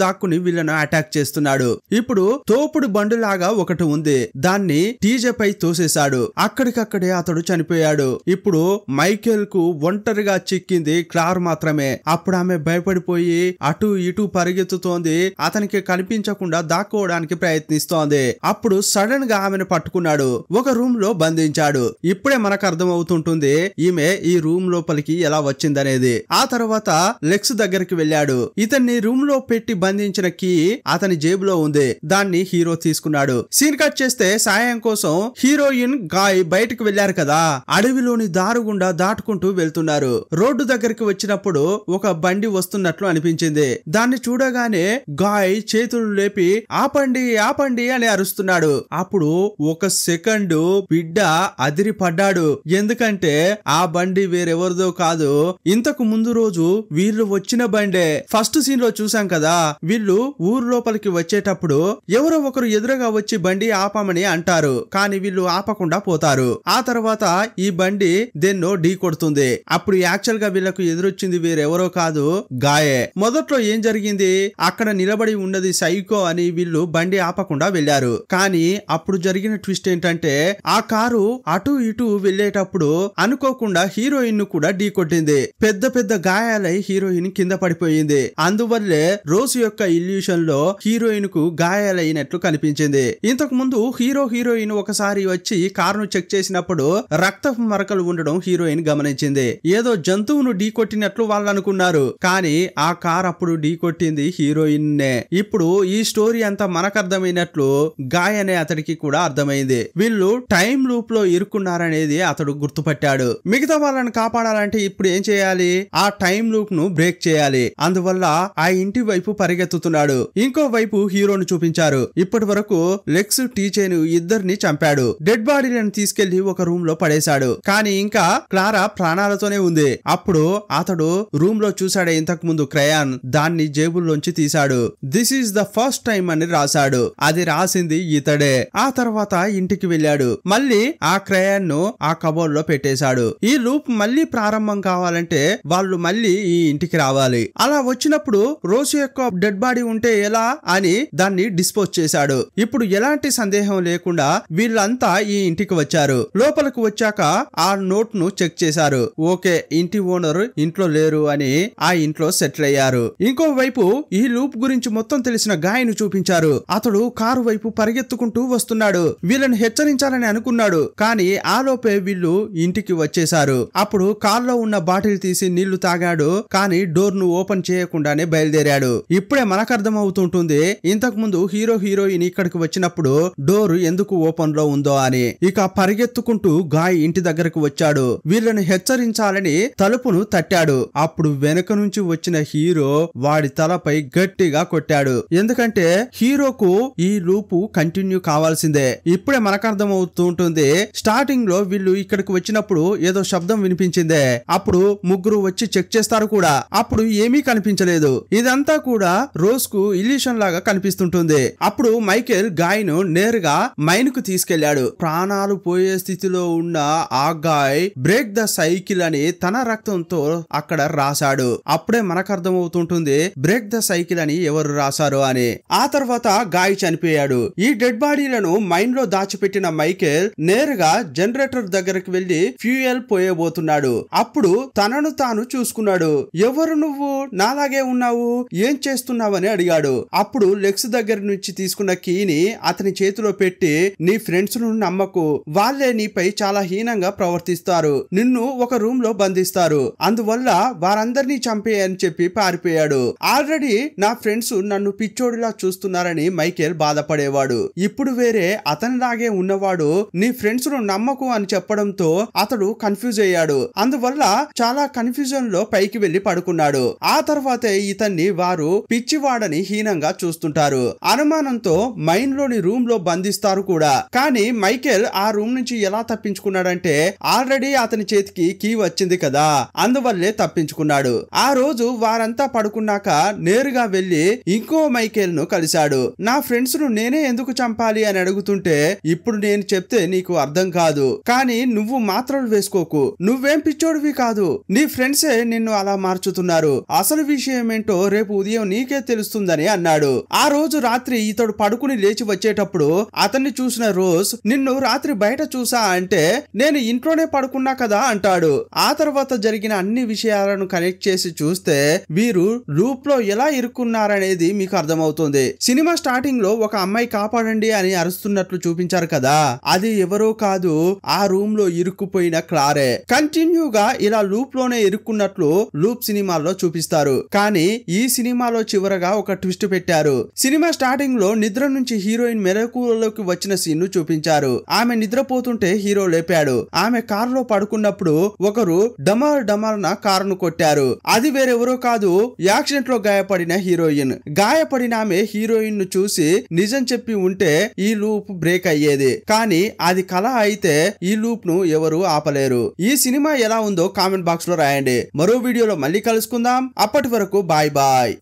దాక్కుని వీళ్ళను అటాక్ చేస్తున్నాడు. ఇప్పుడు తోపుడు బండులాగా ఒకటి ఉంది. దాన్ని టీజే పై తోసేశాడు. అక్కడికక్కడే అతడు చనిపోయాడు. ఇప్పుడు మైకేల్ కు ఒంటరిగా చిక్కింది క్లార్ మాత్రమే. అప్పుడు ఆమె భయపడిపోయి అటు ఇటు పరిగెత్తుతోంది. అతనికి కనిపించకుండా దాక్కోవడానికి ప్రయత్నిస్తోంది. అప్పుడు సడన్ గా ఆమెను పట్టుకున్నాడు. ఒక రూమ్ లో బంధించాడు. ఇప్పుడే మనకు అర్థం అవుతుంటుంది ఈమె ఈ రూమ్ లోపలికి ఎలా వచ్చిందనేది. ఆ తర్వాత లెక్స్ దగ్గరికి వెళ్ళాడు. ఇతన్ని రూమ్ లో పెట్టి బంధించిన కీ అతని జేబులో ఉంది. దాన్ని హీరో తీసుకున్నాడు. సీన్ కట్ చేస్తే సాయం కోసం హీరోయిన్, గాయ్ బయటకు వెళ్లారు కదా. అడవిలోని దారుగుండా దాటుకుంటూ వెళ్తున్నారు. రోడ్డు దగ్గరికి వచ్చినప్పుడు ఒక బండి వస్తున్నట్లు అనిపించింది. దాన్ని చూడగానే గాయ్ చేతులు లేపి ఆపండి ఆపండి అని అరుస్తున్నాడు. అప్పుడు ఒక సెకండ్ బిడ్డ అదిరి పడ్డాడు. ఎందుకంటే ఆ బండి వేరెవరిదో కాదు, ఇంతకు ముందు రోజు వీళ్ళు వచ్చిన బండే. ఫస్ట్ సీన్ లో చూసాం కదా, వీళ్ళు ఊరు లోపలికి వచ్చేటప్పుడు ఎవరో ఒకరు ఎదురుగా వచ్చి బండి ఆపమని అంటారు. కానీ వీళ్ళు ఆపకుండా పోతారు. ఆ తర్వాత ఈ బండి దేన్నో ఢీ కొడుతుంది. అప్పుడు యాక్చువల్ గా వీళ్ళకు ఎదురొచ్చింది వేరెవరో కాదు, గాయే. మొదట్లో ఏం జరిగింది, అక్కడ నిలబడి ఉన్నది సైకో అని వీళ్ళు బండి ఆపకుండా వెళ్లారు. కానీ అప్పుడు జరిగిన ట్విస్ట్ ఏంటంటే ఆ కారు అటు ఇటు వెళ్లేటప్పుడు అనుకోకుండా హీరోయిన్ ను కూడా ఢీ కొట్టింది. పెద్ద పెద్ద గాయాలై హీరోయిన్ కింద పడిపోయింది. అందువల్లే రోజ్ యొక్క ఇల్యూషన్ లో హీరోయిన్ కు గాయాలైనట్లు కనిపించింది. ఇంతకు ముందు హీరోయిన్ ఒకసారి వచ్చి కారును చెక్ చేసినప్పుడు రక్తపు మరకలు ఉండడం హీరోయిన్ గమనించింది. ఏదో జంతువును ఢీ కొట్టినట్లు వాళ్ళు అనుకున్నారు. కానీ ఆ కార్ అప్పుడు ఢీ కొట్టింది హీరోయిన్ నే. ఇప్పుడు ఈ స్టోరీ అంతా మనకు అర్థమైనట్లు గాయ్ అనే అతడికి కూడా అర్థమైంది. వీళ్ళు టైం లూప్ లో ఇరుక్కున్నారనేది అతడు గుర్తుపట్టాడు. మిగతా వాళ్ళని కాపాడాలంటే ఇప్పుడు ఏం చేయాలి, ఆ టైం లూప్ ను బ్రేక్ చేయాలి. అందువల్ల ఆ ఇంటి వైపు పరిగెత్తుతున్నాడు. ఇంకో వైపు హీరోను చూపించారు. ఇప్పటి వరకు లెక్స్, టీచేను ఇద్దరిని చంపాడు. డెడ్ బాడీలను తీసుకెళ్లి ఒక రూమ్ లో పడేశాడు. కానీ ఇంకా క్లారా ప్రాణాలతోనే ఉంది. అప్పుడు అతడు రూమ్ లో చూశాడే ఇంతకు ముందు క్రయాన్, దాన్ని జేబుల్లోంచి తీశాడు. This is the first time అని రాశాడు. అది రాసింది ఇతడే. ఆ తర్వాత ఇంటికి వెళ్ళాడు. మళ్ళీ ఆ క్రయాన్ ను ఆ కబోర్డ్ లో పెట్టేశాడు. ఈ లూప్ మళ్ళీ ప్రారంభం కావాలంటే వాళ్ళు మళ్ళీ ఈ ఇంటికి రావాలి. అలా వచ్చినప్పుడు రోజ్ యొక్క డెడ్ బాడీ ఉంటే ఎలా అని దాన్ని డిస్పోజ్ చేశాడు. ఇప్పుడు ఎలాంటి సందేహం లేకుండా వీళ్ళంతా ఈ ఇంటికి వచ్చారు. లోపలికి వచ్చాక ఆ నోట్ ను చెక్ చేశారు. ఓకే, ఇంటి ఓనర్ ఇంట్లో లేరు అని ఆ ఇంట్లో సెటిల్ అయ్యారు. ఇంకోవైపు ఈ లూప్ గురించి మొత్తం తెలిసిన గాయ్ ను చూపించారు. అతడు కారు వైపు పరిగెత్తుకుంటూ వస్తున్నాడు. వీళ్ళని హెచ్చరించాలని అనుకున్నాడు. కానీ ఆలోపే వీళ్ళు ఇంటికి వచ్చేశారు. అప్పుడు కార్లో ఉన్న బాటిల్ తీసి నీళ్లు తాగాడు. కానీ డోర్ ను ఓపెన్ చేయకుండానే బయలుదేరాడు. ఇప్పుడే మనకు అర్థం అవుతుంటుంది ఇంతకు ముందు హీరోయిన్ ఇక్కడికి వచ్చినప్పుడు డోర్ ఎందుకు ఓపెన్ లో ఉందో అని. ఇక పరిగెత్తుకుంటూ గాయ్ ఇంటి దగ్గరకు వచ్చాడు. వీళ్ళని హెచ్చరించాలని తలుపును తట్టాడు. అప్పుడు వెనక నుంచి వచ్చిన హీరో వాడి తలపై గట్టిగా కొట్టాడు. ఎందుకంటే హీరోకు ఈ లూపు కంటిన్యూ కావాల్సిందే. ఇప్పుడే మనకు అర్థం అవుతూ ఉంటుంది. స్టార్టింగ్ లో వీళ్ళు ఇక్కడికి వచ్చినప్పుడు ఏదో శబ్దం వినిపించిందే. అప్పుడు ముగ్గురు వచ్చి చెక్ చేస్తారు కూడా. అప్పుడు ఏమీ కనిపించలేదు. ఇదంతా కూడా రోజ్ కు ఇల్యూషన్ లాగా కనిపిస్తుంటుంది. అప్పుడు మైకేల్ గాయ్ ను నేరుగా మైన్ కు తీసుకెళ్లాడు. ప్రాణాలు పోయే స్థితిలో ఉన్న ఆ గాయ్ బ్రేక్ ద సైకిల్ అని తన రక్తంతో అక్కడ రాశాడు. అప్పుడే మనకు అర్థం అవుతుంటుంది బ్రేక్ ద సైకిల్ అని ఎవరు రాశారు అని. ఆ తర్వాత గాయ్ చనిపోయాడు. ఈ డెడ్ బాడీలను మైన్ లో దాచిపెట్టిన మైకేల్ నేరుగా జనరేటర్ దగ్గరకు వెళ్లి ఫ్యూయల్ పోయబోతున్నాడు. అప్పుడు తనను తాను చూసుకున్నాడు. ఎవరు నువ్వు, నాలాగే ఉన్నావు, ఏం చేస్తున్నావని అడిగాడు. అప్పుడు లెక్స్ దగ్గర నుంచి తీసుకున్న కీని అతని చేతిలో పెట్టి నీ ఫ్రెండ్స్ ను నమ్మకు, వాళ్ళే నీపై చాలా హీనంగా ప్రవర్తిస్తారు, నిన్ను ఒక రూమ్ లో బంధిస్తారు, అందువల్ల వారందరినీ చంపే అని చెప్పి పారిపోయాడు. ఆల్రెడీ నా ఫ్రెండ్స్ ఫ్రెండ్స్ నన్ను పిచ్చోడిలా చూస్తున్నారని మైకేల్ బాధపడేవాడు. ఇప్పుడు వేరే అతనిలాగే ఉన్నవాడు నీ ఫ్రెండ్స్ ను నమ్మకు అని చెప్పడంతో అతడు కన్ఫ్యూజ్ అయ్యాడు. అందువల్ల చాలా కన్ఫ్యూజన్ లో పైకి వెళ్లి పడుకున్నాడు. ఆ తర్వాతే ఇతన్ని వారు పిచ్చివాడని హీనంగా చూస్తుంటారు. అనుమానంతో మైన్ లోని రూమ్ లో బంధిస్తారు కూడా. కానీ మైకేల్ ఆ రూమ్ నుంచి ఎలా తప్పించుకున్నాడంటే ఆల్రెడీ అతని చేతికి కీ వచ్చింది కదా, అందువల్లే తప్పించుకున్నాడు. ఆ రోజు వారంతా పడుకున్నాక నేరుగా వెళ్లి ఇంకో మైకేల్ ను కలిశాడు. నా ఫ్రెండ్స్ ను నేనే ఎందుకు చంపాలి అని అడుగుతుంటే ఇప్పుడు నేను చెప్తే నీకు అర్థం కాదు, కానీ నువ్వు మాత్రలు వేసుకోకు, నువ్వేం పిచ్చోడివి కాదు, నీ ఫ్రెండ్సే నిన్ను అలా మార్చుతున్నారు, అసలు విషయం ఏంటో రేపు ఉదయం నీకే తెలుస్తుందని అన్నాడు. ఆ రోజు రాత్రి ఇతడు పడుకుని లేచి వచ్చేటప్పుడు అతన్ని చూసిన రోజ్ నిన్ను రాత్రి బయట చూసా అంటే నేను ఇంట్లోనే పడుకున్నా కదా అంటాడు. ఆ తర్వాత జరిగిన అన్ని విషయాలను కనెక్ట్ చేసి చూస్తే వీరు లూప్ లో ఎలా ఇరుక్కున్నారనేది మీకు అర్థమవుతుంది. సినిమా స్టార్టింగ్ లో ఒక అమ్మాయి కాపాడండి అని అరుస్తున్నట్లు చూపించారు కదా, అది ఎవరో కాదు, ఆ రూమ్ లో ఇరుక్కుపోయిన క్లారే. కంటిన్యూగా ఇలా లూప్ లోనే ఇరుక్కున్నట్లు లూప్ సినిమాల్లో చూపిస్తారు. కానీ ఈ సినిమాలో చివరగా ఒక ట్విస్ట్ పెట్టారు. సినిమా స్టార్టింగ్ లో నిద్ర నుంచి హీరోయిన్ మెలకువలోకి వచ్చిన సీన్ ను చూపించారు. ఆమె నిద్రపోతుంటే హీరో లేపాడు. ఆమె కారులో పడుకున్నప్పుడు ఒకరు డమాల్ డమాల్న కారును కొట్టారు. అది వేరెవరో కాదు, యాక్సిడెంట్ లో గాయపడిన హీరోయిన్. గాయపడిన ఆమె హీరోయిన్ ను చూసి నిజం చెప్పి ఉంటే ఈ లూప్ బ్రేక్ అయ్యేది. కానీ అది కళ అయితే ఈ లూప్ ను ఎవరు ఆపలేరు. ఈ సినిమా ఎలా ఉందో కామెంట్ బాక్స్ లో రాయండి. మరో వీడియోలో మళ్ళీ కలుసుకుందాం. అప్పటి వరకు బాయ్ బాయ్.